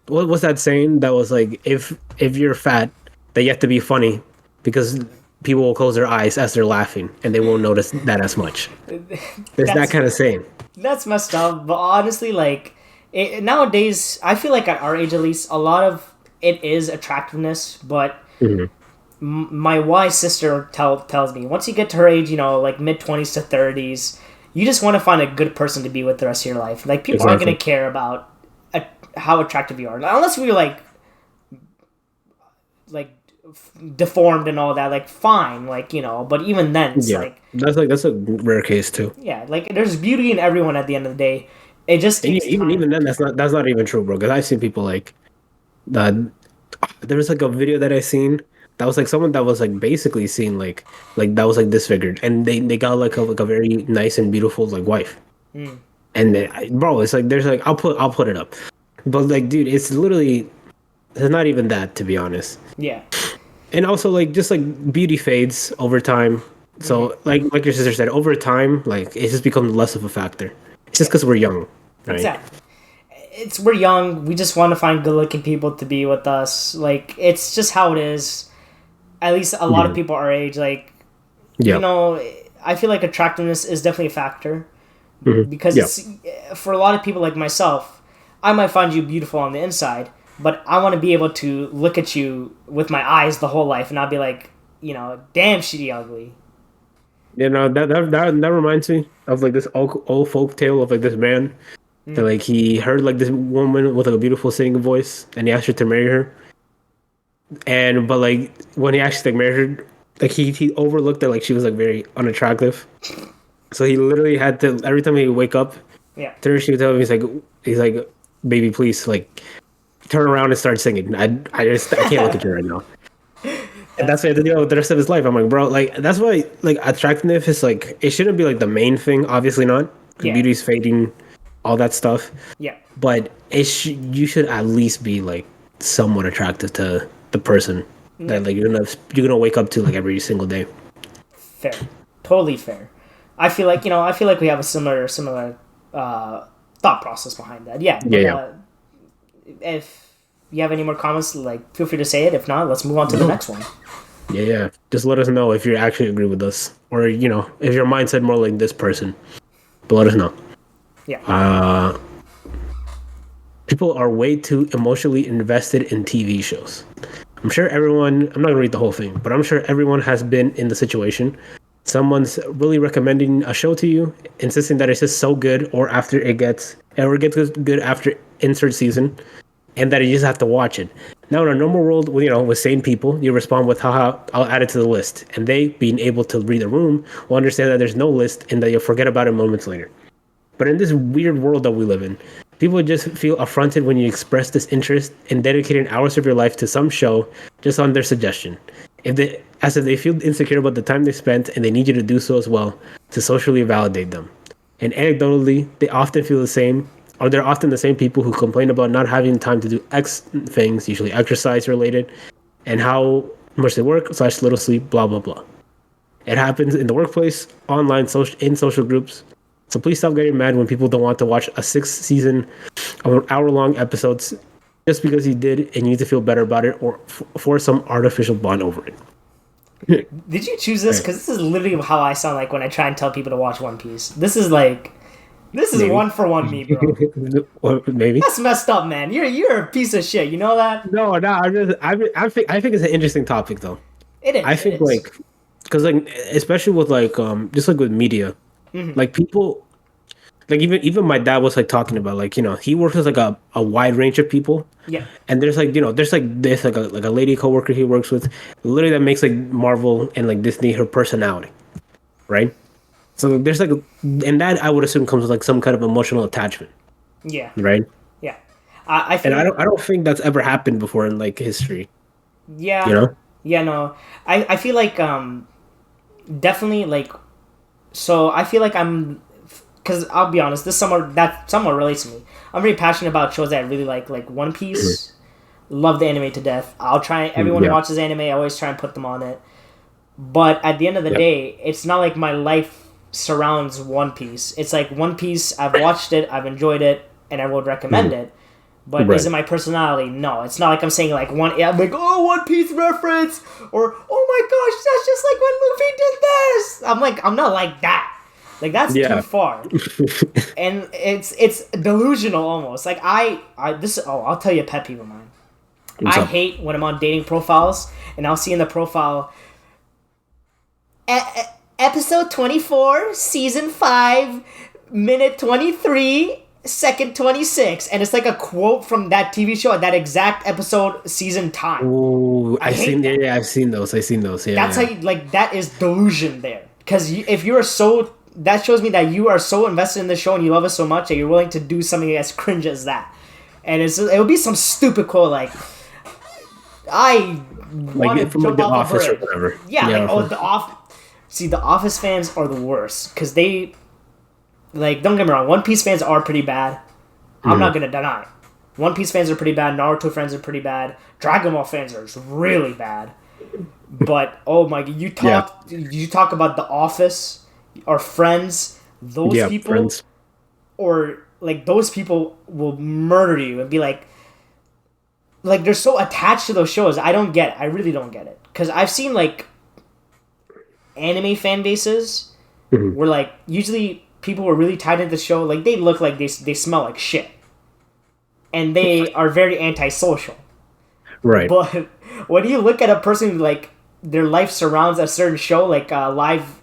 what's that saying that was like if you're fat, that you have to be funny because people will close their eyes as they're laughing and they won't notice that as much. There's that kind of saying. That's messed up, but honestly, like nowadays, I feel like at our age at least, a lot of it is attractiveness. But my wise sister tells me once you get to her age, like mid 20s to 30s, you just want to find a good person to be with the rest of your life. Like, people aren't going to care about how attractive you are. Unless we're, like deformed and all that, like, fine, like, you know, but even then, it's that's a rare case too. Yeah, like, there's beauty in everyone at the end of the day. It just takes time. Even then, that's not even true, bro. Because I've seen people like that. There was like a video that I seen that was like someone that was like basically seen like that was like disfigured, and they got like a very nice and beautiful like wife. And bro, it's like there's like I'll put it up, but like dude, it's literally it's not even that, to be honest. Yeah. And also like just like beauty fades over time. So like your sister said, over time, like it just becomes less of a factor. It's just because we're young, right? Exactly. We're young. We just want to find good-looking people to be with us. Like, it's just how it is. At least a lot of people our age, like, you know, I feel like attractiveness is definitely a factor. Because it's, for a lot of people like myself, I might find you beautiful on the inside, but I want to be able to look at you with my eyes the whole life and not be like, you know, damn, she ugly. You know, that reminds me of like this old folk tale of like this man that like he heard like this woman with like a beautiful singing voice, and he asked her to marry her. But like when he actually like married her, like he overlooked that like she was like very unattractive. So he literally had to, every time he would wake up, she would tell him, he's like, baby, please, like, turn around and start singing. I can't look at you right now. And that's what he had to deal with the rest of his life. I'm like, bro, like, that's why, like, attractiveness is, like, it shouldn't be, like, the main thing. Obviously not. Beauty's fading, all that stuff. Yeah. But you should at least be, like, somewhat attractive to the person that, like, you're gonna wake up to, like, every single day. Fair. Totally fair. I feel like we have a similar thought process behind that. Yeah. But, if you have any more comments, like, feel free to say it. If not, let's move on to the next one. Yeah. Just let us know if you actually agree with us, or you know, if your mindset more like this person. But let us know. Yeah. People are way too emotionally invested in TV shows. I'm sure everyone. I'm not gonna read the whole thing, but I'm sure everyone has been in the situation. Someone's really recommending a show to you, insisting that it's just so good, or it gets good after insert season, and that you just have to watch it. Now, in a normal world, with sane people, you respond with, haha, I'll add it to the list. And they, being able to read the room, will understand that there's no list and that you'll forget about it moments later. But in this weird world that we live in, people just feel affronted when you express this interest in dedicating hours of your life to some show just on their suggestion. As if they feel insecure about the time they spent, and they need you to do so as well to socially validate them. And anecdotally, they often feel the same, or they're often the same people who complain about not having time to do X things, usually exercise related, and how much they work / little sleep, blah, blah, blah. It happens in the workplace, online, in social groups. So please stop getting mad when people don't want to watch a 6th season of hour-long episodes just because you did, and you need to feel better about it, or for some artificial bond over it. Did you choose this? Because this is literally how I sound like when I try and tell people to watch One Piece. This is maybe. One for one me, bro. Maybe. That's messed up, man. You're a piece of shit. You know that? No. I think it's an interesting topic though. It is. I think because especially with just like with media, like people. Like even my dad was like talking about he works with like a wide range of people. Yeah. And there's like a lady coworker he works with, literally that makes like Marvel and like Disney her personality, right? So there's and that I would assume comes with like some kind of emotional attachment. Yeah. Right. Yeah. I don't think that's ever happened before in like history. Yeah. You know. Yeah. No. I feel like definitely like, so I feel like I'm. Because I'll be honest, this somewhat relates to me. I'm very passionate about shows that I really like One Piece. Love the anime to death. I'll try. Everyone who watches anime, I always try and put them on it. But at the end of the day, it's not like my life surrounds One Piece. It's like One Piece, I've watched it, I've enjoyed it, and I would recommend it. But is it my personality? No. It's not like I'm saying I'm like, oh, One Piece reference, or oh my gosh, that's just like when Luffy did this. I'm not like that. Like, that's too far. And it's delusional almost. Like, I'll tell you a pet peeve of mine. I hate when I'm on dating profiles and I'll see in the profile episode 24, season 5, minute 23, second 26, and it's like a quote from that TV show at that exact episode, season time. Ooh, I hate that. yeah, I've seen those. Yeah, That's how you, like, that is delusion there. Because if you are so, that shows me that you are so invested in the show and you love it so much that you're willing to do something as cringe as that. And it would be some stupid quote like, I want to from jump The off a Office or bridge. whatever. Yeah, like, See, the Office fans are the worst. Because they, like, don't get me wrong, One Piece fans are pretty bad. I'm not going to deny it. One Piece fans are pretty bad. Naruto fans are pretty bad. Dragon Ball fans are really bad. But, oh my, you talk about The Office or Friends, those people, Friends. or, like, those people will murder you and be like, they're so attached to those shows. I really don't get it. Because I've seen, like, anime fan bases where, like, usually people were really tied into the show. Like, they look like they smell like shit. And they are very antisocial. Right. But when you look at a person, like, their life surrounds a certain show, like live,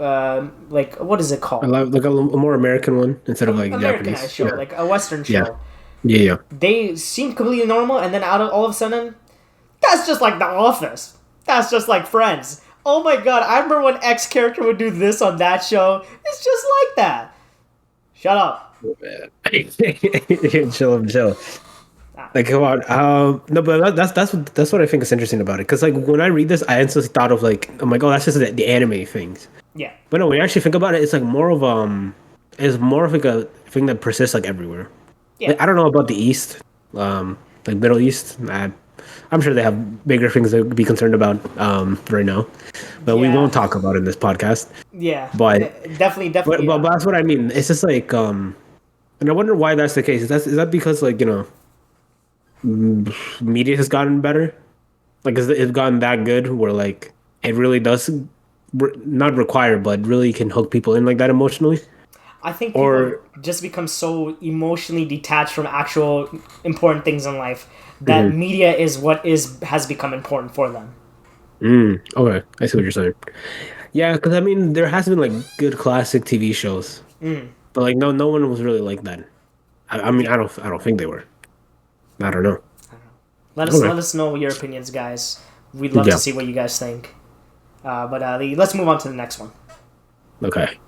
like, what is it called? Like a more American one instead of like Americanized Japanese. show, Yeah. like a Western show. Yeah. They seem completely normal, and then all of a sudden, that's just like The Office. That's just like Friends. Oh my god, I remember when X character would do this on that show. It's just like that. Shut up. Chill. Like, come on. No, but that's what I think is interesting about it. Because, like, when I read this, I instantly thought of, like, I'm like, oh, that's just the anime things. Yeah. But no, when you actually think about it, it's like more of like a thing that persists like everywhere. Yeah. Like, I don't know about the East, like Middle East. I'm sure they have bigger things to be concerned about right now, but we won't talk about it in this podcast. Yeah. But definitely. But that's what I mean. It's just like, and I wonder why that's the case. Is that because, like, you know, media has gotten better? Like, it's gotten that good where, like, it really does not require, but really can hook people in like that emotionally? I think people just become so emotionally detached from actual important things in life that media is what has become important for them. Okay, I see what you're saying. Yeah, because I mean, there has been like good classic TV shows, but like no one was really like that. I mean, I don't think they were. I don't know. Let us know your opinions, guys. We'd love to see what you guys think. But let's move on to the next one. Okay.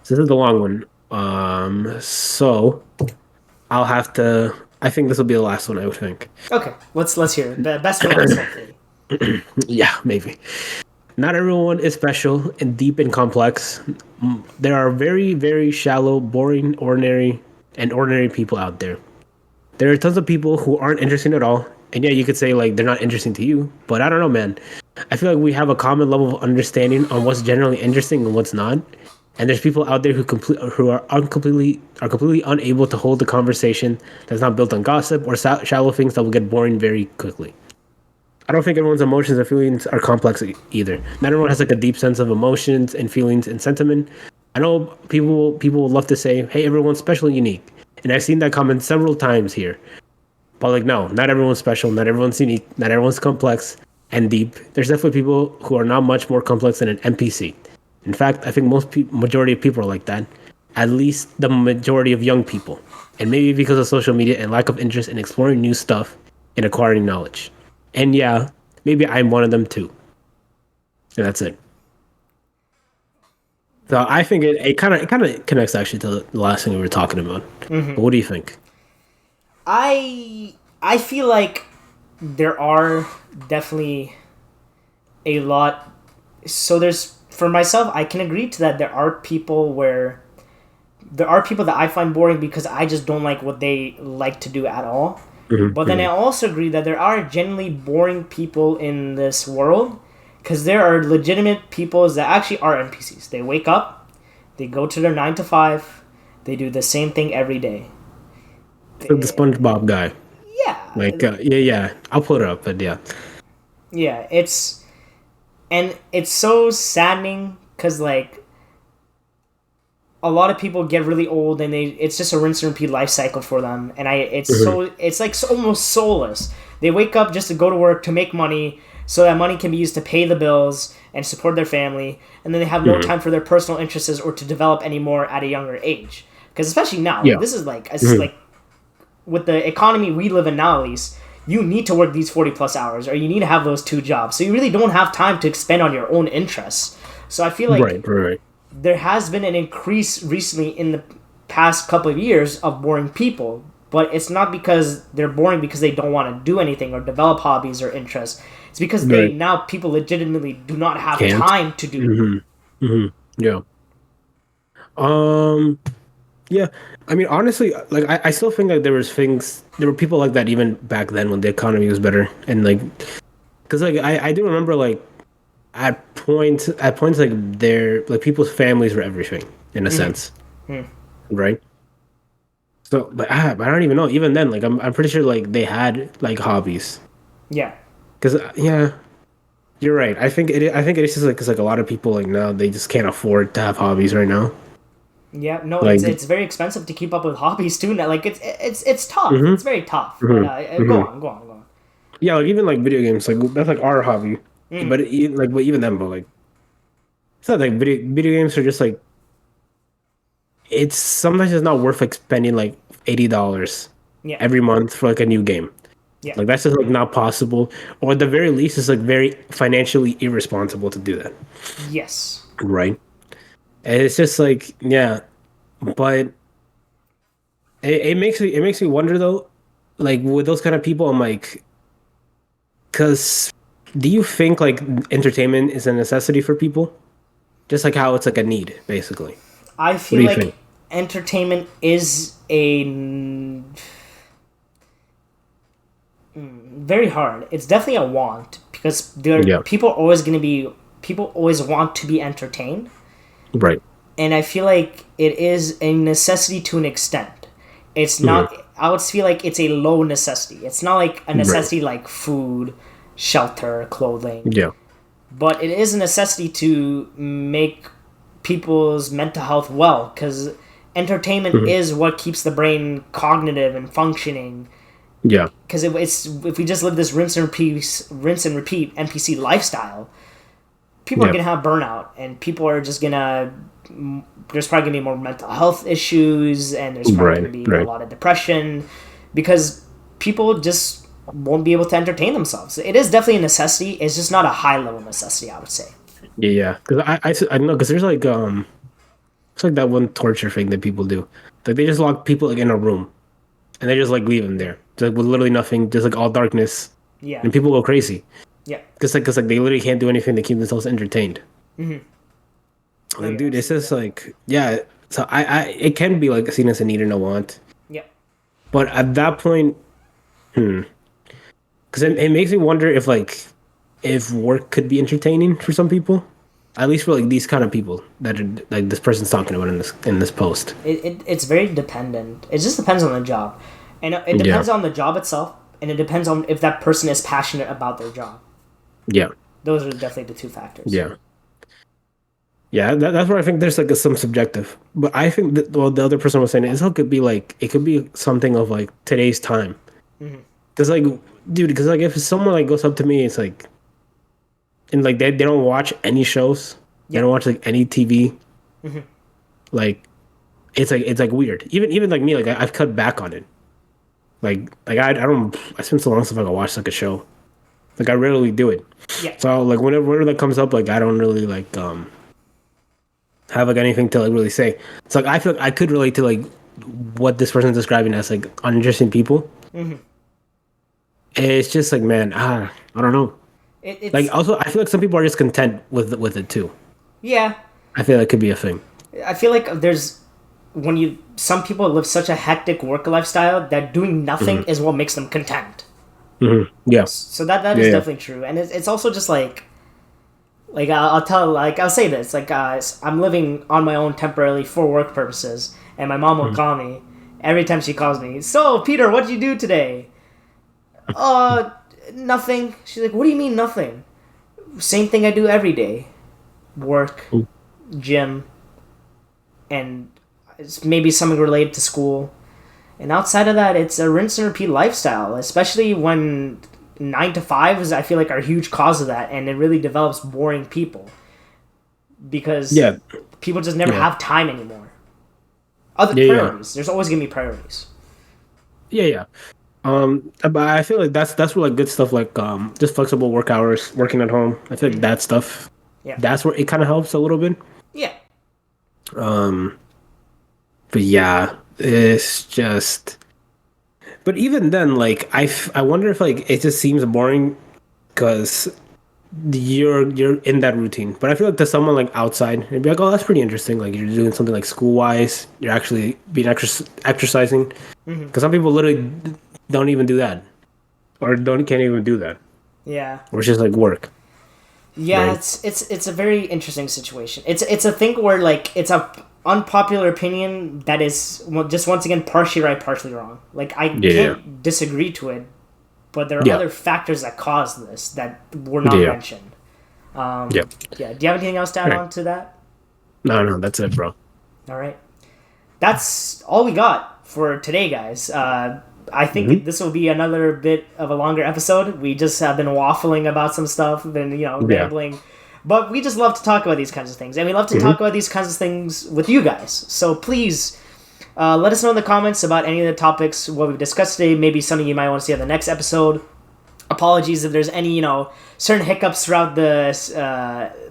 So this is the long one. So I'll have to. I think this will be the last one. I would think. Okay, let's hear it. Best for last, hopefully. Yeah, maybe. Not everyone is special and deep and complex. There are very, very shallow, boring, ordinary people out there. There are tons of people who aren't interesting at all. And yeah, you could say like they're not interesting to you, but I don't know, man. I feel like we have a common level of understanding on what's generally interesting and what's not. And there's people out there who are completely unable to hold a conversation that's not built on gossip or shallow things that will get boring very quickly. I don't think everyone's emotions and feelings are complex either. Not everyone has like a deep sense of emotions and feelings and sentiment. I know people will love to say, "Hey, everyone's special and unique," and I've seen that comment several times here. But like, no, not everyone's special, not everyone's unique, not everyone's complex and deep. There's definitely people who are not much more complex than an NPC. In fact, I think majority of people are like that. At least the majority of young people. And maybe because of social media and lack of interest in exploring new stuff and acquiring knowledge. And yeah, maybe I'm one of them too. And that's it. So I think it kind of connects actually to the last thing we were talking about. But what do you think? I feel like there are definitely a lot. So for myself, I can agree to that. There are people that I find boring because I just don't like what they like to do at all. But then I also agree that there are genuinely boring people in this world because there are legitimate people that actually are NPCs. They wake up, they go to their 9 to 5, they do the same thing every day. Like the SpongeBob guy. Yeah. Like, yeah. I'll put it up, but yeah. Yeah, it's so saddening because, like, a lot of people get really old and it's just a rinse and repeat life cycle for them. And it's like almost soulless. They wake up just to go to work, to make money, so that money can be used to pay the bills and support their family, and then they have no time for their personal interests or to develop anymore at a younger age. Because especially now, Yeah. this is like like with the economy we live in now, at least you need to work these 40 plus hours, or you need to have those two jobs. So you really don't have time to expend on your own interests. So I feel like Right. there has been an increase recently in the past couple of years of boring people, but it's not because they're boring because they don't want to do anything or develop hobbies or interests. It's because Right. now people legitimately do not have Can't. time to do. Yeah. Um. Yeah. I mean, honestly, like I still think that there were people like that even back then when the economy was better, and like, because like I do remember like at points like like people's families were everything in a sense, right? So, but I don't even know. Even then, like I'm pretty sure like they had like hobbies. Yeah. Because yeah, you're right. I think it is just like because like a lot of people like now they just can't afford to have hobbies right now. Yeah, no, Like, it's very expensive to keep up with hobbies too. Now, like it's tough. Mhm. It's very tough. But go on. yeah, like even like video games, like that's like our hobby. Mm. But even then, but like it's not like video games are just like it's sometimes it's not worth like spending like $80 Yeah, every month for like a new game. yeah, Like that's just like not possible, or at the very least, it's like very financially irresponsible to do that, yes, right? And it's just like yeah, but it makes me wonder though, like with those kind of people, I'm like, because do you think like entertainment is a necessity for people, just like how it's like a need, basically? I What do feel you like think? entertainment is a very hard. It's definitely a want because Yeah, people always want to be entertained, right. and I feel like it is a necessity to an extent. It's not. I would feel like it's a low necessity. It's not like a necessity like food, shelter, clothing, Yeah, but it is a necessity to make people's mental health well because entertainment is what keeps the brain cognitive and functioning. yeah, Because if we just live this rinse and repeat NPC lifestyle, people are yeah. gonna have burnout, and people are just gonna. There's probably gonna be more mental health issues, and there's probably gonna be a Right. lot of depression, because people just won't be able to entertain themselves. It is definitely a necessity. It's just not a high level necessity, I would say. Yeah. Because I know because there's like it's like that one torture thing that people do. Like they just lock people like in a room, and they just like leave them there, just like with literally nothing, just like all darkness, Yeah, and people go crazy yeah. because like they literally can't do anything to keep themselves entertained. No, Like, you're dude, it's absolutely just like yeah. So it can be like seen as a need and a want, yeah. but at that point, because it makes me wonder if work could be entertaining for some people, at least for like these kind of people that are like this person's talking about in this post. It's very dependent. It just depends on the job, and it depends on the job itself, and it depends on if that person is passionate about their job. Yeah, Those are definitely the two factors. yeah, yeah. That's where I think there's like some subjective, but I think that well, the other person was saying is it could be like it could be something of like today's time, because like dude, because like if someone like goes up to me, it's like, and like they don't watch any shows, they don't watch like any TV, like it's like weird. Even like me, like I've cut back on it. Like I don't I spend so long since I watch like a show. Like I rarely do it. Yeah. So like whenever that comes up, like I don't really like have like anything to like really say. It's like I feel like I could relate to like what this person's describing as like uninteresting people. It's just like man, I don't know. It's Like also I feel like some people are just content with it too. yeah. I feel that could be a thing. I feel like some people live such a hectic work lifestyle that doing nothing is what makes them content. Yeah. So that is definitely true, and it's also just like I'll say this like I'm living on my own temporarily for work purposes, and my mom will call me every time she calls me. So Peter, what'd you do today? Nothing. She's like, what do you mean nothing? Same thing I do every day. Work, gym, and it's maybe something related to school. And outside of that, it's a rinse and repeat lifestyle, especially when 9 to 5s, I feel like, are a huge cause of that, and it really develops boring people because people just never have time anymore. Other priorities. There's always gonna be priorities. Yeah. But I feel like that's where like good stuff like just flexible work hours, working at home. I feel like that stuff. Yeah. That's where it kind of helps a little bit. Yeah. But yeah, it's just. But even then, like I wonder if like it just seems boring because you're in that routine. But I feel like to someone like outside, it'd be like, oh, that's pretty interesting. Like you're doing something like school wise. You're actually being exercising. Because some people literally don't even do that, or can't even do that. Yeah. Or it's just like work. Yeah, right? it's a very interesting situation. It's a thing where like it's a unpopular opinion that is just once again partially right, partially wrong. Like I can't disagree to it, but there are other factors that cause this that were not mentioned. Yeah. Do you have anything else to add on to that? No, that's it, bro. All right, that's all we got for today, guys. I think this will be another bit of a longer episode. We just have been waffling about some stuff, been rambling. But we just love to talk about these kinds of things. And we love to talk about these kinds of things with you guys. So please let us know in the comments about any of the topics, what we've discussed today. Maybe something you might want to see on the next episode. Apologies if there's any, certain hiccups throughout the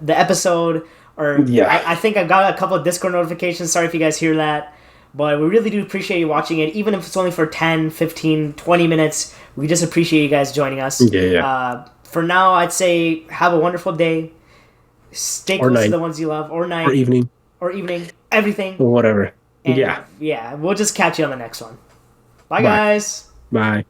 episode. Or I think I got a couple of Discord notifications. Sorry if you guys hear that. But we really do appreciate you watching it. Even if it's only for 10, 15, 20 minutes. We just appreciate you guys joining us. For now, I'd say have a wonderful day. Stay close to the ones you love, or night, or evening, everything, or whatever. And we'll just catch you on the next one. Bye. Guys. Bye.